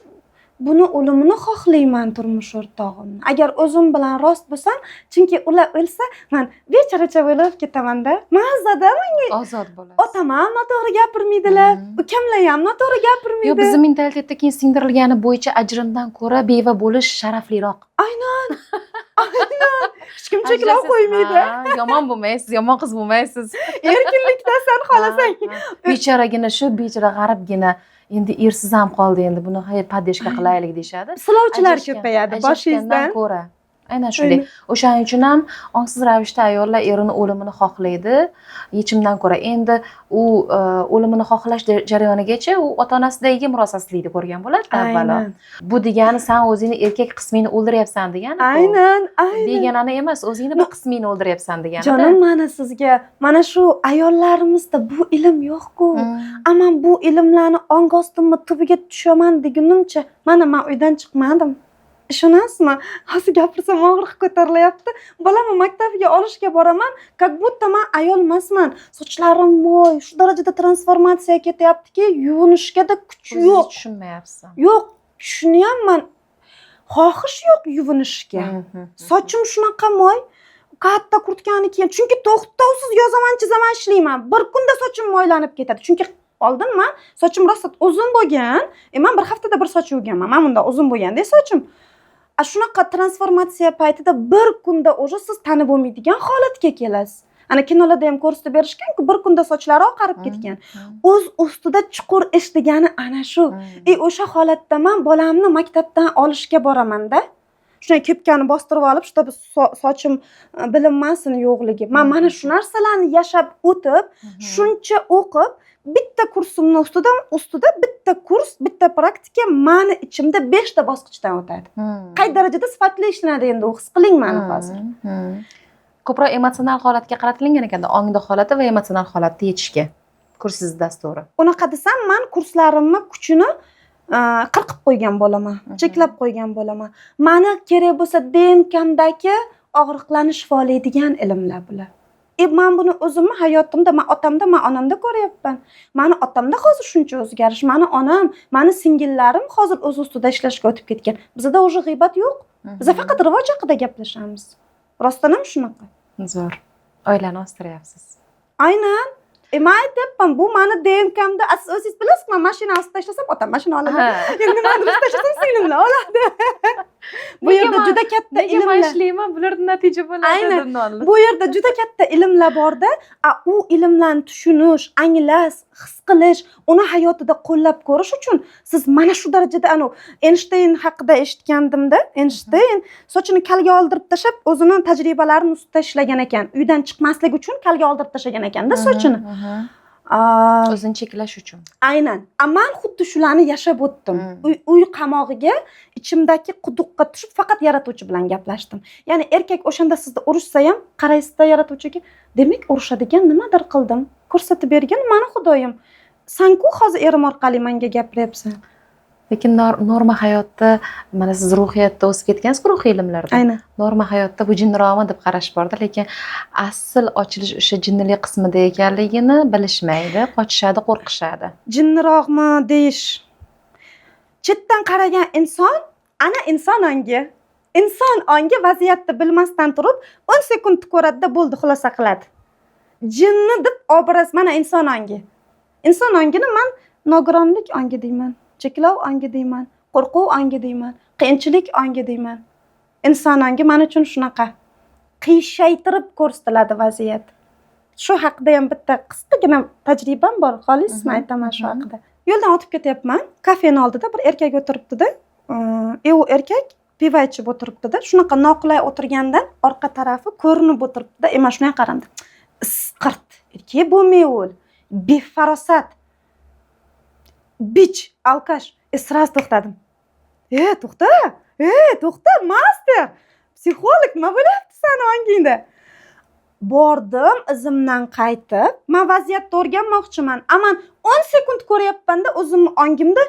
buni o'limini xohlayman turmush o'rtog'imni. Agar o'zim bilan rost bo'lsam, chunki ular o'lsa, men becharacha bo'lib ketaman-da. Mazada menga ozod bo'lasiz. Otam ham noto'g'ri gapirmaydilar, ukamlar ham noto'g'ri gapirmaydi. Yo'q, bizning mentalitetda keyin singdirilgani bo'yicha ajrimdan ko'ra beva bo'lish sharafliroq. Aynan. Hech kim cheklov qo'ymaydi. Yomon bo'lmaysiz, yomon qiz bo'lmaysiz. Erkinlikdasan xohlasang. Bechoragina shu bechora g'aribgina endi ersiz ham qoldi, endi buni padeshka qilaylik deyshadi. Silovchilar ko'payadi boshingizdan ko'ra. Aynan shunday. O'shaning uchun ham ongsiz ravishda ayollar erini o'limini xohlaydi, yechimdan ko'ra. Endi u o'limini xohlash jarayonigacha u ota-onasidagiga murosasizlikni ko'rgan bo'ladi avvalo. Bu degani sen o'zingni erkak qismingni o'ldiryapsan degani. Aynan. Deganani emas, o'zingni bir qismingni o'ldiryapsan degani. Jonim, mana sizga, mana shu ayollarimizda bu ilm yo'q-ku. Ammo bu ilmlarni ongostimni tubiga tushaman degunimcha, mana men uydan chiqmadim. Ishonasizmi? Hozir gapirsam og'riq ko'tarilyapti. Bolamni maktabiga olishga boraman, как будто men ayol emasman. Sochlarim mo'y, shu darajada transformatsiya ketyaptiki, yuvinishga-da kuch yo'q. Tushunmayapsan. Yo'q, shuni ham men xohish yo'q yuvinishga. Sochim shunaqa mo'y, katta kurtkani kiyaman. Chunki to'xtovsiz yozaman, chizaman, ishlayman. Bir kunda sochim mo'ylanib ketadi. Chunki oldin men sochim rosa uzun bo'lgan, men bir haftada bir soch yuvganman. Men bunda uzun bo'lganda sochim shunaqa transformatsiya paytida bir kunda o'sha siz tanib bo'lmaydigan holatga kelasiz. Ana kinolarda ham ko'rsatib berishgan-ku, bir kunda sochlari oqarib ketgan. O'z ustida chuqur ish degani ana shu. O'sha holatda men bolamni maktabdan olishga boraman-da. Shunday kepkani bostirib olib, shunda sochim bilinmasin yo'qligi. Men mana shu narsalarni yashab o'tib, shuncha o'qib, bitta kursimni ustida bitta kurs, bitta praktika meni ichimda 5 ta bosqichdan o'tadi. Qay darajada sifatli ishlanadi endi u his qiling meni hozir. Ko'proq emotsional holatga qaratilgan ekan, ongda holati va emotsional holatni yechishga. Kursiz dasturi. Unaqa desam, men kurslarimni kuchini qirqib qo'ygan bo'laman, cheklab qo'ygan bo'laman. Meni kerak bo'lsa DNK'mdagi og'riqlarni shifolaydigan ilmlar bular. Men buni o'zimni hayotimda, men otamda, men onamda ko'ryapman. Meni otamda hozir shuncha o'zgarish, meni onam, meni singillarim hozir o'z ustida ishlashga o'tib ketgan. Bizda o'sha g'iybat yo'q. Biz faqat rivoj haqida gaplashamiz. Rostdan ham shunaqa. Zo'r. Oilani o'stiryapsiz. Aynan. Men aytyapman, bu meni DNK'mda, o'zingiz bilasiz, men mashina ostida ishlasam, otam mashina oladi. Endi men ostida ishlasam, singlimlar oladi. Bu yerda juda katta ilmlar. Nega ishlayman, bulardan natija bo'ladi deb. Bu yerda juda katta ilmlar borda, u ilmlarni tushunish, anglash, his qilish, uni hayotida qo'llab ko'rish uchun siz mana shu darajada Einstein haqida eshitgandim-da. Einstein sochini kalga oldirib tashab, o'zining tajribalarini ustida ishlagan ekan. Uydan chiqmaslik uchun kalga oldirib tashlagan ekanda sochini. O'zini cheklash uchun. Aynan. Men xuddi shularni yashab o'tdim. Uy qamog'iga ichimdagi quduqqa tushib faqat yaratuvchi bilan gaplashdim. Ya'ni erkak o'shanda sizni urishsa ham, qaraysiz-da yaratuvchiga, demak urushadigan nimadir qildim. Ko'rsatib bergan meni Xudoyim. Sen-ku hozir erim orqali menga gapiryapsan. Lekin norma hayotda, mana siz ruhiyatda o'sib ketgansiz, ruhiy ilmlarda. Aynan. Norma hayotda bu jinniroqmi deb qarash borda, lekin asl ochilish o'sha jinnilik qismida ekanligini bilishmaydi, qochishadi, qo'rqishadi. Jinniroqmi deyish. Chetdan qaragan inson, ana inson ongi vaziyatni bilmasdan turib 10 sekund ko'radida bo'ldi, xulosa qiladi. Jinni deb obraz mana inson ongi. Inson ongini men nogironlik ongi deyman. Cheklov ongi deyman, qo'rquv ongi deyman, qiyinchilik ongi deyman. Inson ongi men uchun shunaqa. qiyshaytirib ko'rsatiladi vaziyat. Shu haqida ham bitta qisqagina tajribam bor, xolis men aytaman shu haqida. Yo'ldan o'tib ketyapman, kafening oldida bir erkak o'tiribdi-da. U erkak pivo ichib o'tiribdi-da. Shunaqa noqulay o'tirgandan orqa tarafi ko'rinib o'tiribdi-da. Mana shunday qaramdi. Isqirt, erkak bo'lmayol, befarosat, bich, alkash. Sразу to'xtadim. To'xta, master. Psixolog nima bo'lyapti seni ongingda? Bordim, izimdan qaytib, men vaziyatni o'rganmoqchiman. Ammo 10 sekund ko'ryapman-da, o'zimni ongimda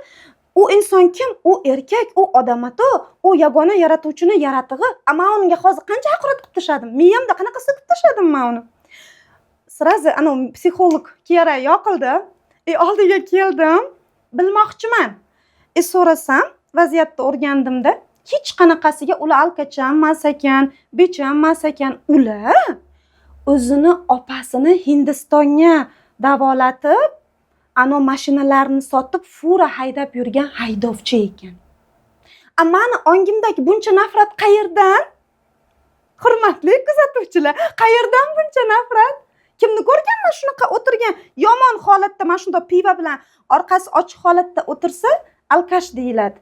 u inson kim? U erkak, u odamat, u yagona yaratuvchini yaratig'i. Ammo unga hozir qancha haqorat qilib tashladim? Miyamda qanaqa silkib tashladim men uni? Sразу ana psixolog kerak yoqildi. Oldiga keldim, bilmoqchiman. So'rasam, vaziyatni o'rgandimda, hech qanaqasiga ular alkacham emas ekan, becham emas ekan. Ular o'zini opasini Hindistonga davolatib, ana mashinalarni sotib, fura haydab yurgan haydovchi ekan. Mani ongimdagi buncha nafrat qayerdan? Hurmatli kuzatuvchilar, qayerdan buncha nafrat? Kimni ko'rganman shunaqa o'tirgan, yomon holatda, mana shunda pivo bilan orqasi ochiq holatda o'tirsa, alkash deyiladi.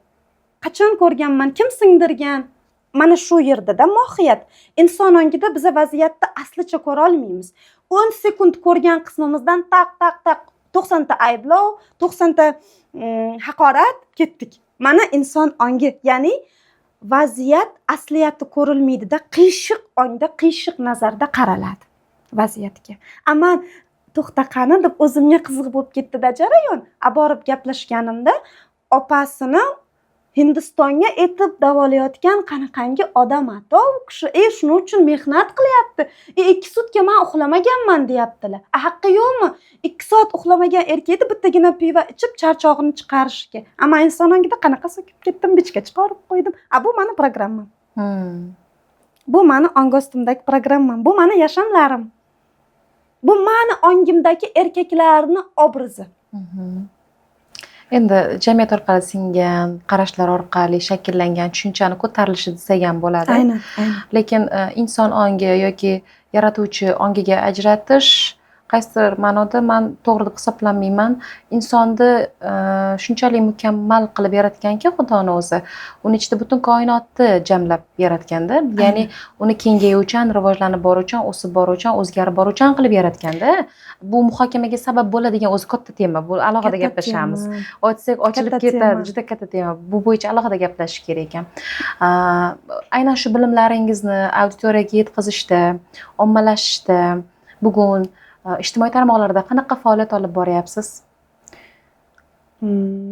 Qachon ko'rganman, kim singdirgan? Mana shu yerda mohiyat. Inson ongida biz vaziyatni aslicha ko'ra olmaymiz. 10 sekund ko'rgan qismimizdan taq 90 ta ayblov, 90 ta haqorat ketdik. Mana inson ongi, ya'ni vaziyat asliyati ko'rilmaydi-da, qiyshiq ongda, qiyshiq nazarda qaraladi vaziyatga. Ammo to'xta qani deb o'zimga qiziq bo'lib ketdi-da jarayon. Borib gaplashganimda opasini Hindistonga etib davolayotgan qanaqangi odam atov kishi, shuning uchun mehnat qilyapti. 2 sutka men uxlamaganman deyaptilar. Haqqi yo'qmi? 2 soat uxlamagan erkakni bittagina pivo ichib charchog'ini chiqarishga. Ammo inson ongida qanaqa so'kib ketdim, bichga chiqarib qo'ydim. Bu meni programmam. Bu meni ongostimdagi programmam. Bu meni yashamlarim. Bu meni ongimdagi erkaklarni obrazi. Endi jamiyat orqali singan, qarashlar orqali shakllangan tushunchani ko'tarilishi desak ham bo'ladi. Aynan. Lekin inson ongi yoki yaratuvchi ongiga ajratish qaysidir ma'noda men to'g'ri deb hisoblamayman. Insonni shunchalik mukammal qilib yaratganki Xudoning o'zi, uning ichida butun koinotni jamlab yaratganda, ya'ni uni kengayuvchan, rivojlanib boruvchan, o'sib boruvchan, o'zgarib boruvchan qilib yaratganda, bu muhokamaga sabab bo'ladigan o'zi katta tema. Bu alohida gaplashamiz. Aytsak ochilib ketadi, juda katta tema. Bu bo'yicha alohida gaplashish kerak ekan. Aynan shu bilimlaringizni auditoriyaga yetkazishda, ommalashishda bugun ijtimoiy tarmoqlarda qanaqa faoliyat olib boryapsiz?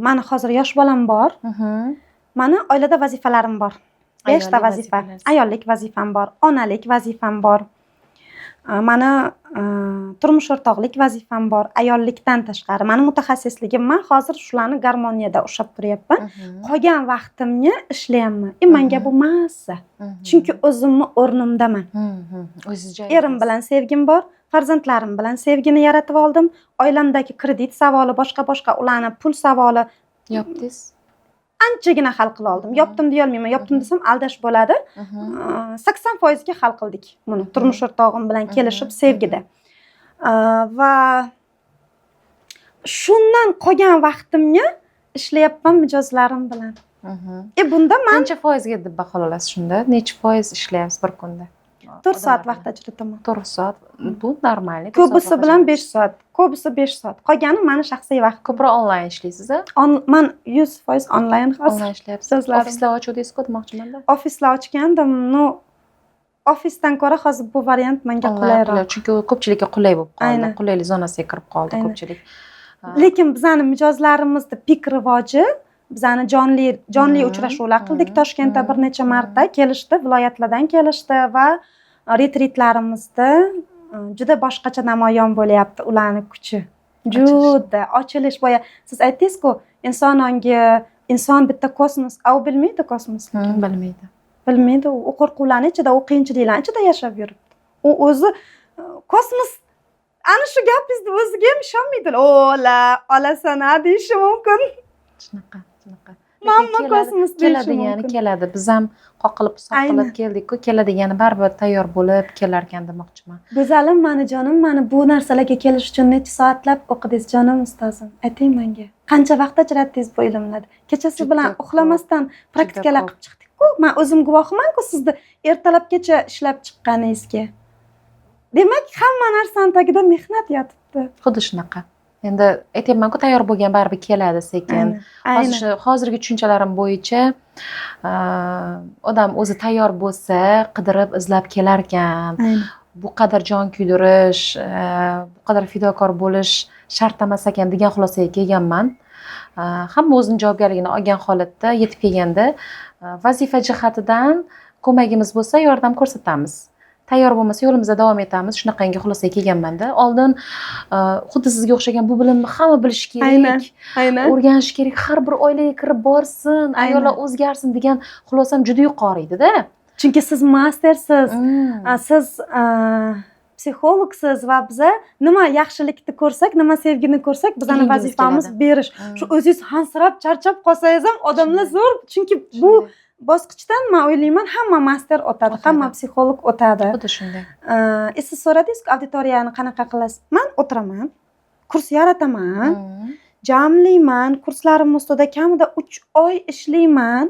Mani hozir yosh bolam bor. Mani oilada vazifalarim bor. 5 ta vazifa. Ayollik vazifam bor, onalik vazifam bor. Mani turmush o'rtoqlik vazifam bor, ayollikdan tashqari. Mani mutaxassisligim, men hozir shularni garmoniyada ushlab turyapman. Qolgan vaqtimni ishlayapman. Menga bu massa. Chunki o'zimni o'rnimdaman. Erim bilan sevgim bor. Farzandlarim bilan sevgini yaratib oldim. Oilamdagi kredit savoli, boshqa ularni pul savoli yopdingiz. Anchagina hal qila oldim. Yopdim deya olmayman. Yopdim desam aldash bo'ladi. 80% ga hal qildik buni. Turmush o'rtog'im bilan kelishib sevgida. Va shundan qolgan vaqtimni ishlayapman mijozlarim bilan. Bunda men qancha foizga deb baholasiz shunda? Necha foiz ishlayapsiz bir kunda? 4 soat vaqt ajrataman. 4 soat. Bu normal. Ko'bisi bilan 5 soat. Ko'bisi 5 soat. Qolgani meni shaxsiy vaqt. Ko'proq onlayn ishlaysiz-a? Men 100% onlayn hozir. Onlayn ishlayapsiz. Ofislar ochuvdingiz-ku demoqchiman-da. Ofislar ochgandim. Ofisdan ko'ra hozir bu variant menga qulayroq. Chunki u ko'pchilikka qulay bo'lib qoldi. Qulaylik zonasiga kirib qoldi ko'pchilik. Lekin bizning mijozlarimizda pik rivoji, bizani jonli uchrashuvlar qildik. Toshkentda bir necha marta kelishdi, viloyatlardan kelishdi va retritlarimizda juda boshqacha namoyon bo'lyapti ularning kuchi. Juda ochilish boya siz aytdingiz-ku, inson ongi, inson bitta kosmos, u bilmaydi kosmosni. Bilmaydi, u qo'rquvlarning ichida, u qiyinchiliklarning ichida yashab yuribdi. U o'zi kosmos ana shu gapingizni o'ziga ham ishonmaydi. Ola, olasan deyishi mumkin. Shunaqa. Shunaqa. Mamma Lekin kosmos keladi deyishi yani mumkin. keladi. Biz ham qoqilib soqilib Aynan. keldik-ku, keladi yana baribir tayyor bo'lib kelarkan demoqchiman. Go'zalim, mani jonim, mani bu narsalarga kelish uchun necha soatlab o'qidingiz jonim ustozim? Ayting menga. Qancha vaqt ajratdingiz bu ilmlarga? Kechasi Juda bilan ko'p, uxlamasdan praktikalar ko'p. qilib chiqdik-ku. Men o'zim guvohiman-ku sizni ertalabgacha ishlab chiqqaningizga. Demak, hamma narsani tagida mehnat yotibdi. Xuddi shunaqa. Endi aytyapman-ku, tayyor bo'lgan baribir keladi sekin. Hozir shu hozirgi tushunchalarim bo'yicha odam o'zi tayyor bo'lsa, qidirib izlab kelarkan. Aynan. Bu qadar jon kuydirish, bu qadar fidokor bo'lish shart emas ekan degan xulosaga kelganman. Hamma o'zining javobgarligini olgan holatda yetib kelganda vazifa jihatidan ko'magimiz bo'lsa yordam ko'rsatamiz. Tayyor bo'lmasa yo'limizda davom etamiz. Shunaqangi xulosaga kelganman-da. Oldin xuddi sizga o'xshagan bu bilimni hamma bilishi kerak. Aynan. O'rganish kerak, har bir oilaga kirib borsin, ayollar o'zgarsin degan xulosam juda yuqori edi-da. Chunki siz mastersiz, siz psixologsiz va biza nima yaxshilikni ko'rsak, nima sevgini ko'rsak, bizning Ilgimiz vazifamiz keladi. berish. Shu o'zingiz hansirab, charchab qolsangiz ham odamlar zo'r, chunki bu bosqichdan men o'ylayman hamma master o'tadi, hamma psixolog o'tadi. Xuddi shunday. Siz so'radingiz-ku, auditoriyani qanaqa qilasiz? Men o'tiraman, kurs yarataman, jamlayman, kurslarim ustida kamida 3 oy ishlayman.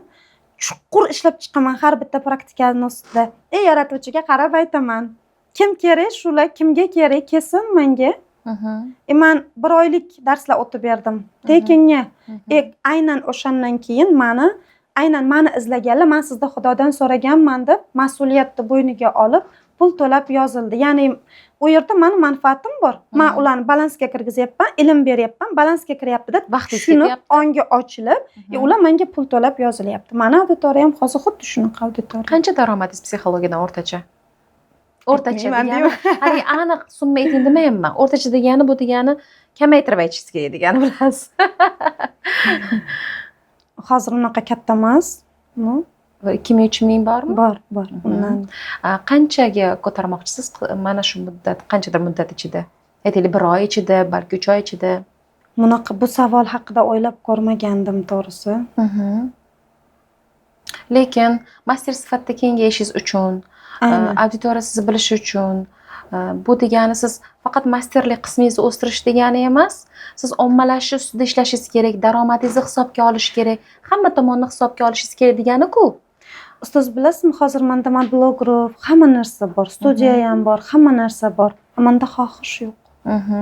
Chuqur ishlab chiqaman har bitta praktikani ustida. Yaratuvchiga qarab aytaman. Kim kerak, shular kimga kerak, kelsin menga. Men 1 oylik darslar o'tib berdim. Tekinga. Aynan o'shandan keyin mani izlaganlar, men sizda Xudodan so'raganman deb mas'uliyatni bo'yniga olib, pul to'lab yozildi. Ya'ni u yerda meni manfaatim bor. Men ularni balansga kirgizyapman, ilm beryapman, balansga kiryapti deb shuni ongi ochilib, ular menga pul to'lab yozilyapti. Meni auditoriyam hozir xuddi shunaqa auditoriya. Qancha daromadingiz psixologiyadan o'rtacha? O'rtacha degani, hali aniq summa ayting demayapman. O'rtacha degani bu degani kamaytirib aytishingiz kerak degani bilasiz. Hozir unaqa katta emas. 2-3 ming bormi? Bor. Undan qanchaga ko'tarmoqchisiz mana shu muddat, qanchadir muddat ichida? Aytaylik 1 oy ichida, balki 3 oy ichida. Bu savol haqida o'ylab ko'rmagandim to'g'risi. Lekin master sifatida kengayishingiz uchun, auditoriya sizni bilishi uchun, bu degani siz faqat masterlik qismingizni o'stirish degani emas, siz ommalashish ustida ishlashingiz kerak, daromadingizni hisobga olish kerak, hamma tomonni hisobga olishingiz kerak degani-ku. Ustoz, bilasizmi, hozir menda blogrup, hamma narsa bor, studiya ham bor, hamma narsa bor. Menda xohish yo'q.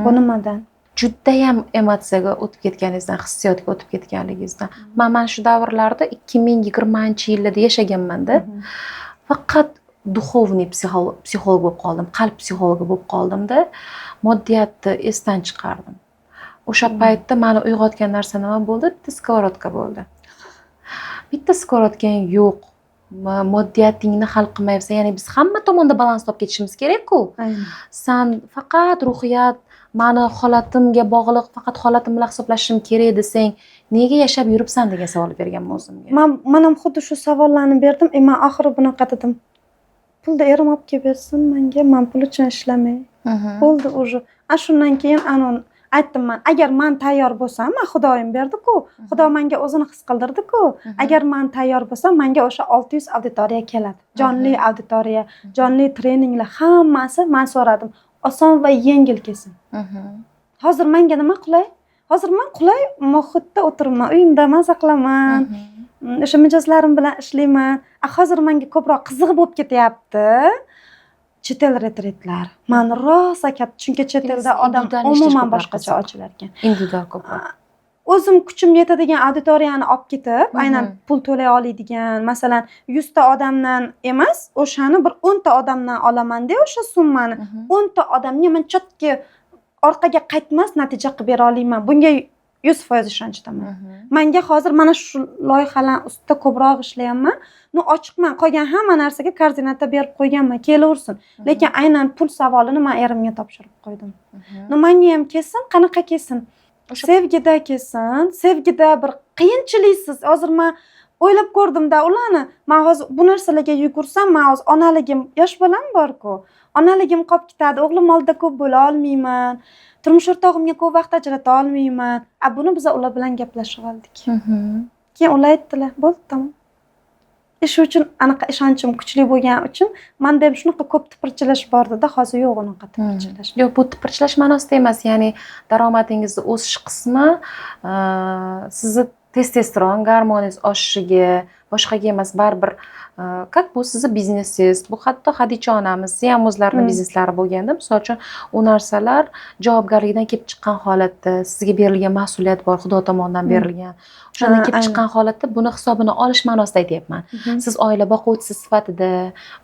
Bu nimadan? Judayam emotsiyaga o'tib ketganingizdan, hissiyotga o'tib ketganligingizdan. Men shu davrlarda 2020-yillarda yashaganman-da. Faqat duxovniy psixolog bo'lib qoldim, qalb psixologi bo'lib qoldim-da, moddiyatni esdan chiqardim. O'sha paytda meni uyg'otgan narsa nima bo'ldi? Bitta skоворodka bo'ldi. Bitta skоворodkang yo'q. Moddiyatingni hal qilmayapsan, ya'ni biz hamma tomonda balans topib ketishimiz kerak-ku. Sen faqat ruhiyat, meni holatimga bog'liq, faqat holatim bilan hisoblashim kerak desang, nega yashab yuribsan degan savol berganman o'zimga. Men ham xuddi shu savollarni berdim. Men oxiri bunaqa dedim. Pulni erim olib kelib bersin menga, men pul uchun ishlamay. Bo'ldi уже. Shundan keyin aytdim men, agar men tayyor bo'lsam, Xudoyim berdi-ku, Xudo menga o'zini his qildirdi-ku. Agar men tayyor bo'lsam, menga o'sha 600 auditoriya keladi. Jonli auditoriya, jonli treninglar hammasi men so'radim. Oson va yengil kelsin. Hozir menga nima qulay? Hozir men qulay muhitda o'tiribman, uyimda maza qilaman. O'sha mijozlarim bilan ishlayman. Hozir menga ko'proq qiziq bo'lib ketyapti. Chet el retritlar. Men rosa katta, chunki chet elda odam umuman boshqacha ochilar ekan. Individual ko'proq. O'zim kuchim yetadigan auditoriyani olib ketib, aynan pul to'lay oladigan, masalan, 100 ta odamdan emas, o'shani bir 10 ta odamdan olaman-da, o'sha summani 10 ta odamga men chotki orqaga qaytmas natija qilib bera olmayman. Bunga 100% ishonchdaman. Menga hozir mana shu loyihalar ustida ko'proq ishlayapman. Ochiqman, qolgan hamma narsaga koordinata berib qo'yganman, kelaversin. Lekin aynan pul savolini men erimga topshirib qo'ydim. Menga ham kelsin, qanaqa kelsin? Sevgida kelsin, sevgida bir qiyinchiliksiz. Hozir men o'ylab ko'rdim-da, ularni men hozir bu narsalarga yugursam, men hozir onaligim, yosh bolam bor-ku. Onaligim qolib ketadi, o'g'lim oldida ko'p bo'la olmayman. Turmush o'rtog'imga ko'p vaqt ajrata olmayman. Buni biz ular bilan gaplashib oldik. keyin ular aytdilar bo'ldi tamom ish uchun anaqa ishonchim kuchli bo'lgani uchun manda ham shunaqa ko'p tipirchilash bor edi hozir yo'q unaqa tipirchilash yo'q bu tipirchilash ma'nosida emas ya'ni daromadingizni o'sish qismi sizni testosteron gormoningiz oshishiga boshqaga emas baribir как bu sizni biznesingiz bu hatto Hadicha onamizni ham o'zlarini bizneslari bo'lganda misol uchun u narsalar javobgarligidan kelib chiqqan holatda sizga berilgan mas'uliyat bor Xudo tomonidan berilgan o'shandan kelib chiqqan holatda buni hisobini olish ma'nosida aytyapman siz oila boquvchisi sifatida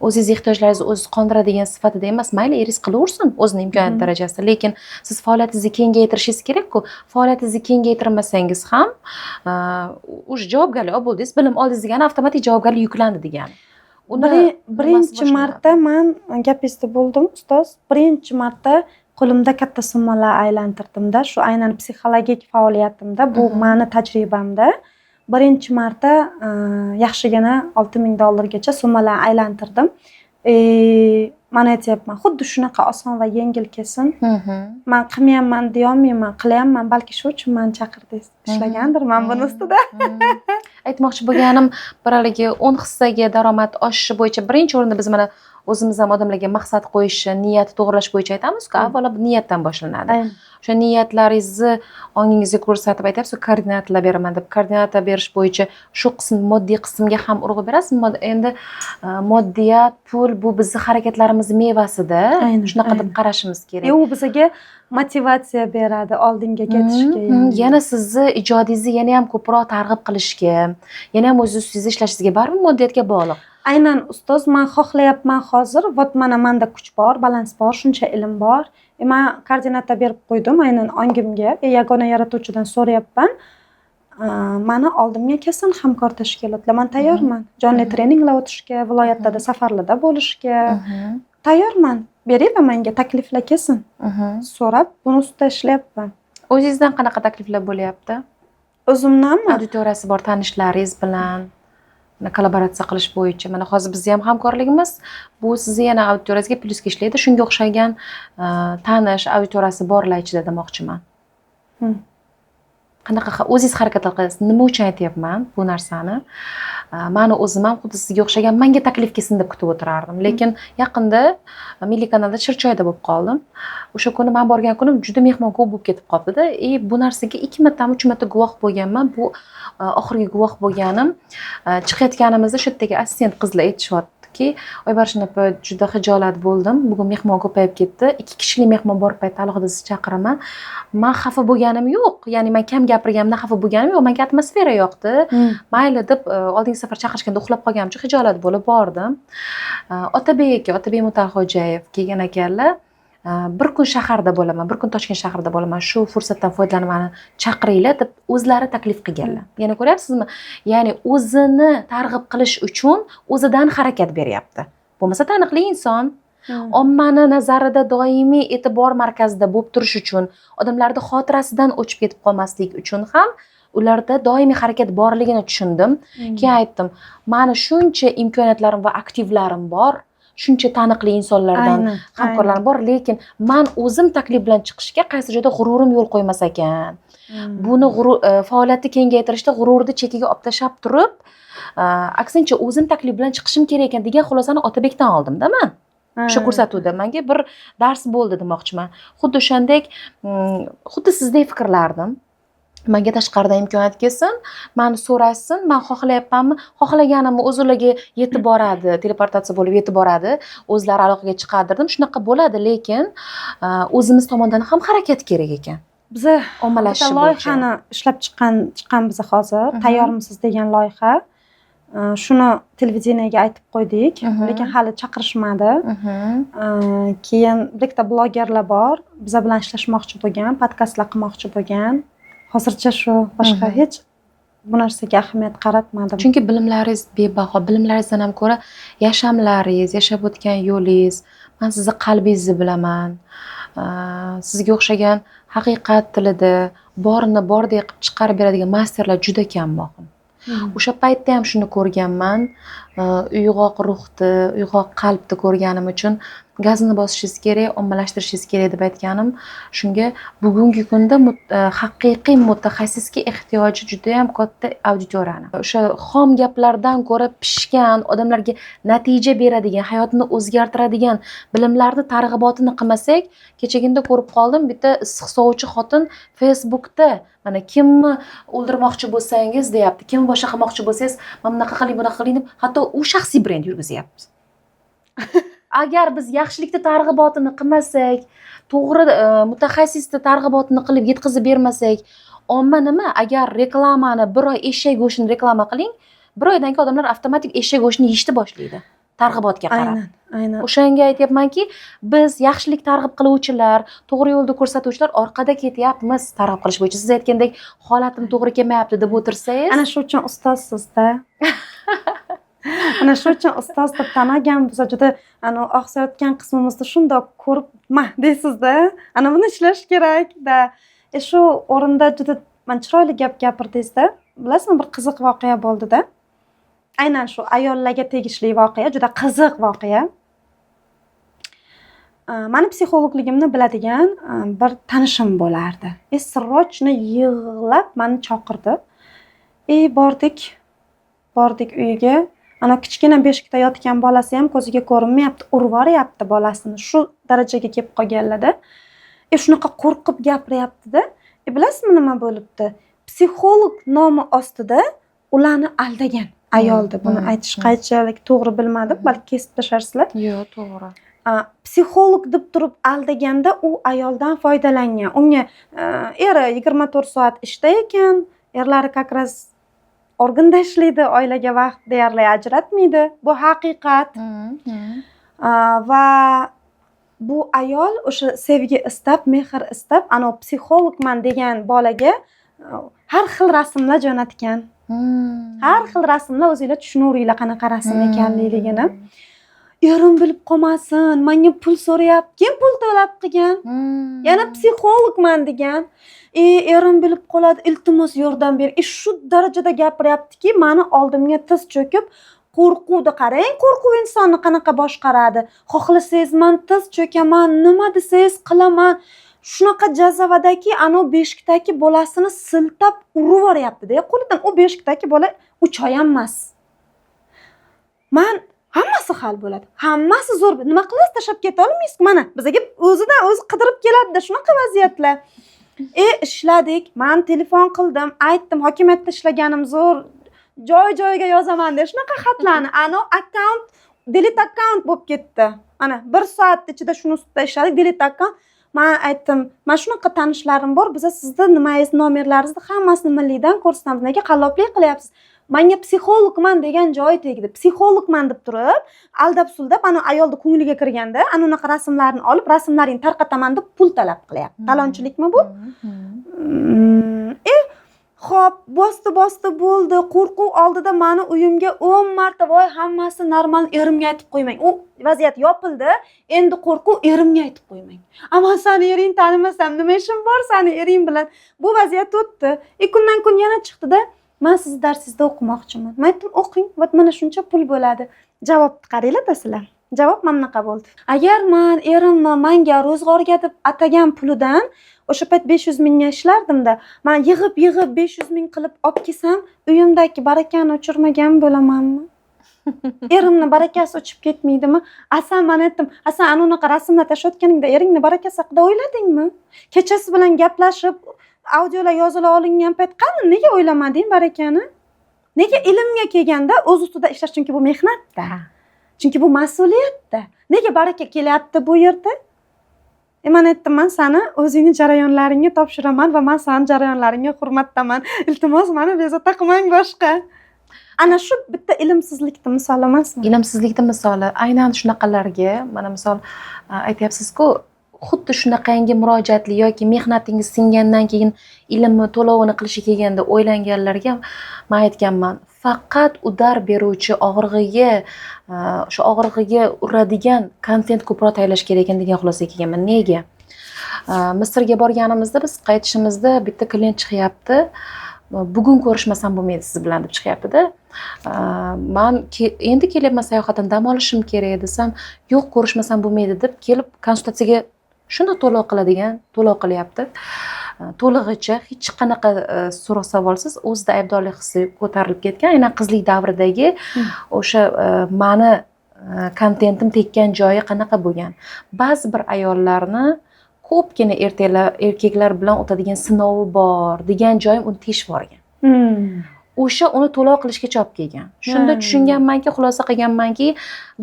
o'zingiz ehtiyojlaringizni o'zingiz qondiradigan sifatida emas mayli eringiz qilaversin o'zini imkoniyati darajasida lekin siz faoliyatingizni kengaytirishingiz kerak-ku faoliyatingizni kengaytirmasangiz ham o'sha javobgarlik olib bo'ldingiz bilim oldingiz degani avtomatik javobgarlik yuklandi degani birinchi marta man gapingizda bo'ldim ustoz birinchi marta qo'limda katta summalar aylantirdimda shu aynan psixologik faoliyatimda bu mani tajribamda birinchi marta yaxshigina $6000 summalar aylantirdim man aytyapman xuddi shunaqa oson va yengil kelsin man qilmayapman deyolmayman qilyapman balki shu uchun mani chaqirdingiz ishlagandirman buni ustida aytmoqchi bo'lganim bir haligi 10 hissaga daromad oshishi bo'yicha birinchi o'rinda biz mana o'zimiz ham odamlarga maqsad qo'yishni niyati to'g'irlash bo'yicha aytamiz-ku avvalo niyatdan boshlanadi o'sha niyatlaringizni ongingizga ko'rsatib aytyapsiz koordinatalar beraman deb koordinata berish bo'yicha shu qism moddiy qismga ham urg'u berasizmi endi moddiyat pul bu bizni harakatlarimizni mevasida shunaqa deb qarashimiz kerak u bizga motivatsiya beradi oldinga ketishga yana sizni ijodingizni yana ham ko'proq targ'ib qilishga yana ham o'z ustingizda ishlashingizga baribir moddiyatga bog'liq aynan ustoz man xohlayapman hozir вот mana manda kuch bor balans bor shuncha ilm bor man koordinata berib qo'ydim aynan ongimga yagona yaratuvchidan so'rayapman mani oldimga kelsin hamkor tashkilotlar man tayyorman jonli treninglar o'tishga viloyatlarda safarlarda bo'lishga tayyorman beringlar menga takliflar kelsin so'rab buni ustida ishlayapman o'zingizdan qanaqa takliflar bo'lyapti o'zimdanmi auditoriyasi bor tanishlaringiz bilan kollaboratsiya qilish bo'yicha mana hozir bizni ham hamkorligimiz bu sizni yana auditoriyangizga plyusga ishlaydi shunga o'xshagan tanish auditoriyasi borlar ichida demoqchiman qanaqa o'zingiz harakatlar qilasiz nima uchun aytyapman bu narsani mani o'zim ham xuddi sizga o'xshagan menga taklif kelsin deb kutib o'tirardim lekin yaqinda milliy kanalda Chirchiyoyda bo'lib qoldim o'sha kuni men borgan kunim juda mehmon ko'p bo'lib ketib qolibdi-da bu narsaga 2 marta 3 marta guvoh bo'lganman bu oxirgi guvoh bo'lganim chiqayotganimizda shu yerdagi assistent qizlar aytishyaptiki Oybarshin opa juda xijolat bo'ldim bugun mehmon ko'payib ketdi 2 kishilik mehmon bor paytda alohida sizni chaqiraman men xafa bo'lganim yo'q ya'ni men kam gapirganimdan xafa bo'lganim yo'q menga atmosfera yoqdi mayli deb oldingi safar chaqirishganda uxlab qolganim uchun xijolat bo'lib bordim Otabek Mutalxo'jayev kelgan ekanlar bir kun shaharda bo'laman bir kun Toshkent shahrida bo'laman shu fursatdan foydalanib mani chaqiringlar deb o'zlari taklif qilganlar yana ko'ryapsizmi ya'ni o'zini targ'ib qilish uchun o'zidan harakat beryapti bo'lmasa taniqli inson ommani nazarida doimiy e'tibor markazida bo'lib turish uchun odamlarni xotirasidan o'chib ketib qolmaslik uchun ham ularda doimiy harakat borligini tushundim keyin aytdim mani shuncha imkoniyatlarim va aktivlarim bor shuncha taniqli insonlardan hamkorlarim bor lekin men o'zim taklif bilan chiqishga qaysi joyda g'ururim yo'l qo'ymas ekan buni faoliyatni kengaytirishda g'ururni chekiga olib tashlab turib aksincha o'zim taklif bilan chiqishim kerak ekan degan xulosani Otabekdan oldimda men o'sha ko'rsatuvda menga bir dars bo'ldi demoqchiman xuddi o'shandek xuddi sizdek fikrlardim menga tashqaridan imkoniyat kelsin mani so'rashsin men xohlayapmanmi xohlaganimni o'zlariga yetib boradi teleportatsiya bo'lib yetib boradi o'zlari aloqaga chiqardirdim shunaqa bo'ladi lekin o'zimiz tomonidan ham harakat kerak ekan biza ommalashish loyihani ishlab chiqqanmiz hozir tayyormisiz degan loyiha shuni televideniyega aytib qo'ydik lekin hali chaqirishmadi keyin bir ikkita blogerlar bor biza bilan ishlashmoqchi bo'lgan podkastlar qilmoqchi bo'lgan hozircha shu boshqa hech bu narsaga ahamiyat qaratmadim chunki bilimlaringiz bebaho bilimlaringizdan ham ko'ra yashamlaringiz yashab o'tgan yo'lingiz men sizni qalbingizni bilaman sizga o'xshagan haqiqat tilida borini bordek qilib chiqarib beradigan masterlar juda kam boqim o'sha paytda ham shuni ko'rganman uyg'oq ruhni uyg'oq qalbni ko'rganim uchun gazini bosishingiz kerak, ommalashtirishingiz kerak deb aytganim shunga. Bugungi kunda haqiqiy mutaxassisga ehtiyoji juda ham katta auditoriyani. O'sha xom gaplardan ko'ra pishgan, odamlarga natija beradigan, hayotini o'zgartiradigan bilimlarni targ'ibotini qilmasak, kechagina ko'rib qoldim, bitta issiq sovuvchi xotin Facebookda mana kimni o'ldirmoqchi bo'lsangiz deyapti, kimni boshqa qilmoqchi bo'lsangiz, mana bunaqa qiling, bunaqa qiling deb, hatto u shaxsiy brend yurgizyapti. Agar biz yaxshilikni targ'ibotini qilmasak, to'g'ri mutaxassisni targ'ibotini qilib yetkazib bermasak, omma nima? Agar reklamani bir oy eshak go'shtini reklama qiling, bir oydan keyin odamlar avtomatik eshak go'shtini yeyishni boshlaydi. Targ'ibotga qarab. Aynan. O'shanga aytyapmanki, biz yaxshilik targ'ib qiluvchilar, to'g'ri yo'lda ko'rsatuvchilar orqada ketyapmiz targ'ib qilish bo'yicha. Siz aytgandek, holatim to'g'ri kelmayapti deb o'tirsangiz, ana shu uchun ustozsiz-da. Ana shu uchun ustoz deb tanagan bo'lsa juda oqsayotgan qismimizni shundoq ko'rib deysiz-da. Ana buni ishlash kerak-da. Shu o'rinda juda chiroyli gap gapirdingiz-da. Bilasizmi, bir qiziq voqea bo'ldi-da. Aynan shu ayollarga tegishli voqea, juda qiziq voqea. Mani psixologligimni biladigan bir tanishim bo'lardi. Srochni yig'lab meni chaqirdi. Bordik uyiga. Ana kichkina beshikda yotgan bolasi ham ko'ziga ko'rinmayapti, urib yuboryapti bolasini. Shu darajaga kelib qolganlarda. Shunaqa qo'rqib gapiryapti-da. Bilasizmi nima bo'libdi? Psixolog nomi ostida ularni aldagan ayoldi. Buni aytish qanchalik to'g'ri bilmadim, balki kesib tashlarsizlar. Yo'q, to'g'ri. Psixolog deb turib aldaganda u ayoldan foydalangan. Unga eri 24 soat ishda ekan, erlari как раз organda ishlaydi, oilaga vaqt deyarli ajratmaydi. Bu haqiqat. Va bu ayol o'sha sevgi istab, mehr istab, psixologman degan bolaga har xil rasmlar jo'natgan. Har xil rasmlar, o'zingizlar tushunaveringlar qanaqa rasm ekanligini. Erim bilib qolmasin, menga pul so'rayapti. Kim pul to'lab qilgan? Yana psixologman degan. Erim bilib qoladi, iltimos yordam ber. Shu darajada gapiryaptiki, meni oldimga tiz cho'kib, qo'rquvni qarang, qo'rquv insonni qanaqa boshqaradi. Xohlasangiz men tiz cho'kaman, nima desangiz qilaman. Shunaqa jazavadaki, beshikdagi bolasini siltab urib yuboryapti-da qo'lidan. U beshikdagi bola 3 oy emas. Men hammasi hal bo'ladi. Hammasi zo'r. Nima qilasiz? Tashlab keta olmaysiz. Mana bizga o'zidan o'zi qidirib keladi-da shunaqa vaziyatlar. Ishladik. Men telefon qildim, aytdim, hokimiyatda ishlaganim zo'r. Joy-joyiga yozaman deb shunaqa xatlarni. Account delete account bo'lib ketdi. Ana 1 soat ichida shuni ustida ishladik, delete account. Men aytdim, "Men shunaqa tanishlarim bor, biz sizda nimangiz, nomerlaringizni hammasini milliydan ko'rsatamiz. Nega qalloblik qilyapsiz? Menga psixologman degan joyi tegdi. Psixologman deb turib, aldab-suldab ayolni ko'ngliga kirganda, unaqa rasmlarni olib, rasmlaringni tarqataman deb pul talab qilyapti. Talonchilikmi bu? Xo'p, bosti bo'ldi. Qo'rquv oldida meni uyimga 10 marta voy hammasi normal, erimga aytib qo'ymang. U vaziyat yopildi. Endi qo'rquv erimga aytib qo'ymang. Ammo seni ering tanimasam nima ishim bor seni ering bilan? Bu vaziyat o'tdi. Kundan kun yana chiqdi-da, men sizni darsingizda o'qimoqchiman. Men aytdim, o'qing, va mana shuncha pul bo'ladi. Javobni qaranglar sizlar. Javob mana bunaqa bo'ldi. Agar men erimni menga ro'zg'orga deb atagan pulidan o'sha payt 500 mingga ishlardim-da, men yig'ib 500 ming qilib olib kelsam, uyimdagi barakani o'chirmagan bo'lamanmi? Erimni barakasi o'chib ketmaydimi? Asan men aytdim, "Asan unaqa rasmlar tashlayotganingda eringni barakasi haqida o'yladingmi? Kechasi bilan gaplashib, audiolar yozila olingan payt qani nega o'ylamading barakani? Nega ilmga kelganda o'z ustida ishlash, chunki bu mehnatda. Chunki bu mas'uliyatda. Nega baraka kelyapti bu yerda?" Men aytdim, "Men seni o'zingni jarayonlaringga topshiraman va men seni jarayonlaringga hurmatdaman. Iltimos meni bezovta qilmang boshqa." Ana shu bitta ilmsizlikning misoli emasmi? Ilmsizlikning misoli. Aynan shunaqalarga, mana misol aytyapsiz-ku, xuddi shunaqangi murojaatli yoki mehnatingiz singandan keyin ilmni to'lovini qilishi kelganda o'ylanganlarga men aytganman, faqat udar beruvchi shu og'rig'iga uradigan kontent ko'proq tayyorlash kerak ekan degan xulosaga kelganman. Nega? Misrga borganimizda biz qaytishimizda bitta klient chiqyapti. bugun ko'rishmasam bo'lmaydi siz bilan deb chiqyapti-da. Man endi kelyapman sayohatdan, dam olishim kerak desam, yo'q ko'rishmasam bo'lmaydi deb kelib konsultatsiyaga shunday to'lov qilyapti. To'lig'icha hech qanaqa so'roq savolsiz o'zida aybdorlik hissi ko'tarilib ketgan. Aynan qizlik davridagi o'sha mani kontentim tekkan joyi qanaqa bo'lgan. Ba'zi bir ayollarni ko'pgina erkaklar bilan o'tadigan sinovi bor degan joyim uni teshib yuborgan. O'sha uni to'lov qilishgacha olib kelgan. Shunda tushunganmanki, xulosa qilganmanki,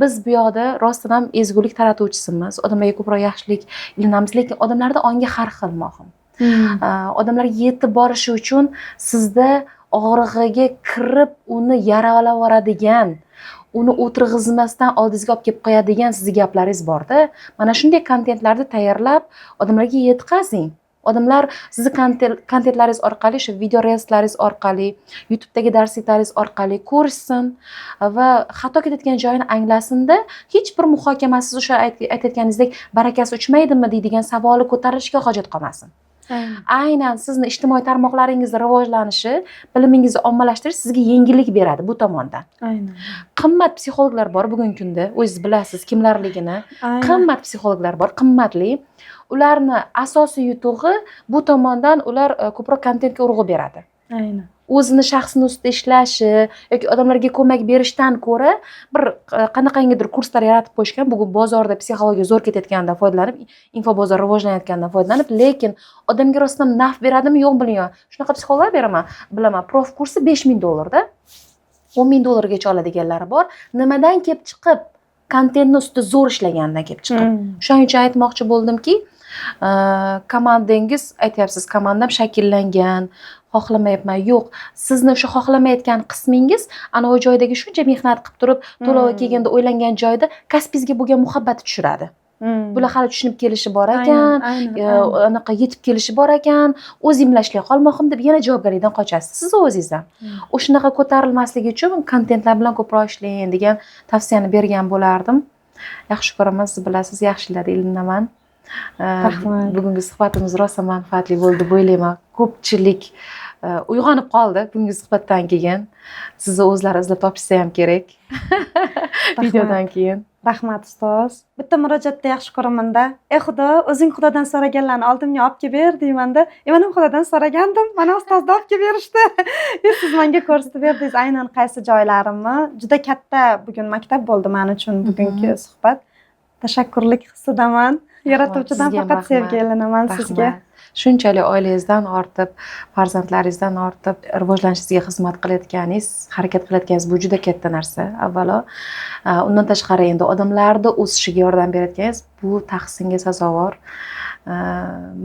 biz bu yoqda rostdan ham ezgulik taratuvchisimiz, odamlarga ko'proq yaxshilik ilinamiz, lekin odamlarda ongi har xil mohim. Odamlarga yetib borishi uchun sizda og'rig'iga kirib uni yaralab yuboradigan, uni o'tirg'izmasdan oldingizga olib kelib qo'yadigan sizning gaplaringiz bor-da. Mana shunday kontentlarni tayyorlab odamlarga yetkazing. Odamlar sizni kontentlaringiz orqali, shu video reelslaringiz orqali, YouTube'dagi darsliklaringiz orqali ko'rishsin va xato ketayotgan joyini anglasin-da, hech bir muhokamasiz o'sha aytayotganingizdek barakasi uchmaydimi deydigan savoli ko'tarilishiga hojat qolmasin. Aynan sizni ijtimoiy tarmoqlaringizni rivojlanishi, bilimingizni ommalashtirish sizga yengillik beradi bu tomondan. Aynan. Qimmat psixologlar bor bugungi kunda, o'zingiz bilasiz kimlarligini. Qimmat psixologlar bor, qimmatli. Ularni asosiy yutug'i bu tomondan ular ko'proq kontentga urg'u beradi. Aynan. O'zini shaxsini ustida ishlashi yoki odamlarga ko'mak berishdan ko'ra bir qanaqangidir kurslar yaratib qo'yishgan. Bugun bozorda psixologiya zo'r ketayotganidan foydalanib, infobozor rivojlanayotganidan foydalanib, lekin odamga rostdan naf beradimi, yo'q bilmayman. Shunaqa psixologlar beraman, bilaman. Prof kursi $5000 da. $10,000gacha oladiganlari bor. Nimadan kelib chiqib? Kontentni ustida zo'r ishlagandan kelib chiqib. Shuning uchun aytmoqchi bo'ldimki, komandangiz aytyapsiz, komandam shakllangan, xohlamayapman. Yo'q, sizni o'sha xohlamayotgan qismingiz ana o'sha joydagi shuncha mehnat qilib turib, to'lovi kelganda o'ylangan joyda kasbingizga bo'lgan muhabbati tushiradi. Bular hali tushunib kelishi bor ekan, anaqa yetib kelishi bor ekan, o'zim bilan ishlay qolmoqim deb yana javobgarlikdan qochasiz siz o'zingiz ham. O'shanaqa ko'tarilmasligi uchun kontentlar bilan ko'proq ishlang degan tavsiyani bergan bo'lardim. Yaxshi ko'raman, siz bilasiz, yaxshilarga ilinaman. Bugungi suhbatimiz rosa manfaatli bo'ldi deb o'ylayman. Ko'pchilik uyg'onib qoldi bugungi suhbatdan keyin. Sizni o'zlari izlab topishsa ham kerak. Videodan keyin. Rahmat ustoz. Bitta murojaatda yaxshi ko'raman-da. Xudo, o'zing Xudodan so'raganlarni oldimga olib kelib ber deyman-da. Men ham Xudodan so'ragandim, mana ustozdan olib kelib berishdi. Siz menga ko'rsatib berdingiz aynan qaysi joylarimni. Juda katta bugun maktab bo'ldi men uchun bugungi suhbat. Tashakkurlik hissidaman. Yaratuvchidan faqat sevgi ilinaman sizga. Shunchalik oilangizdan ortib, farzandlaringizdan ortib, rivojlanishingizga xizmat qilayotganingiz, harakat qilayotganingiz bu juda katta narsa. Avvalo, undan tashqari endi odamlarni o'sishiga yordam berayotganingiz bu tahsinga sazovor.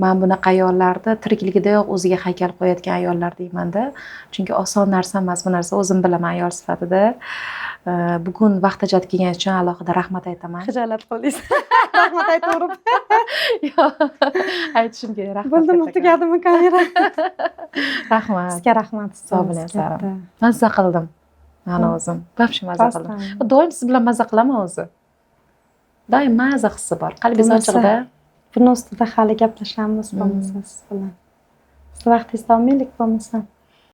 Men bunaqa ayollarni tirikligidayoq o'ziga haykal qo'yayotgan ayollar deyman-da. Chunki oson narsa emas bu narsa, o'zim bilaman ayol sifatida. Bugun vaqt ajratib kelganingiz uchun alohida rahmat aytaman. Xijolat qildingiz. Rahmat aytaverib. Yo'q, aytishim kerak. Rahmat. Bo'ldimi, tugadimi kamera? Rahmat. Sizga rahmat. Sog' bo'ling. Mazza qildim. Mana o'zim. Вообще mazza qildim. Doim siz bilan mazza qilaman o'zi. Doim mazza hissi bor. Qalbingiz ochiqda. Buni ustida hali gaplashamiz bo'lmasa siz bilan. Siz vaqtingizni olmaylik bo'lmasa.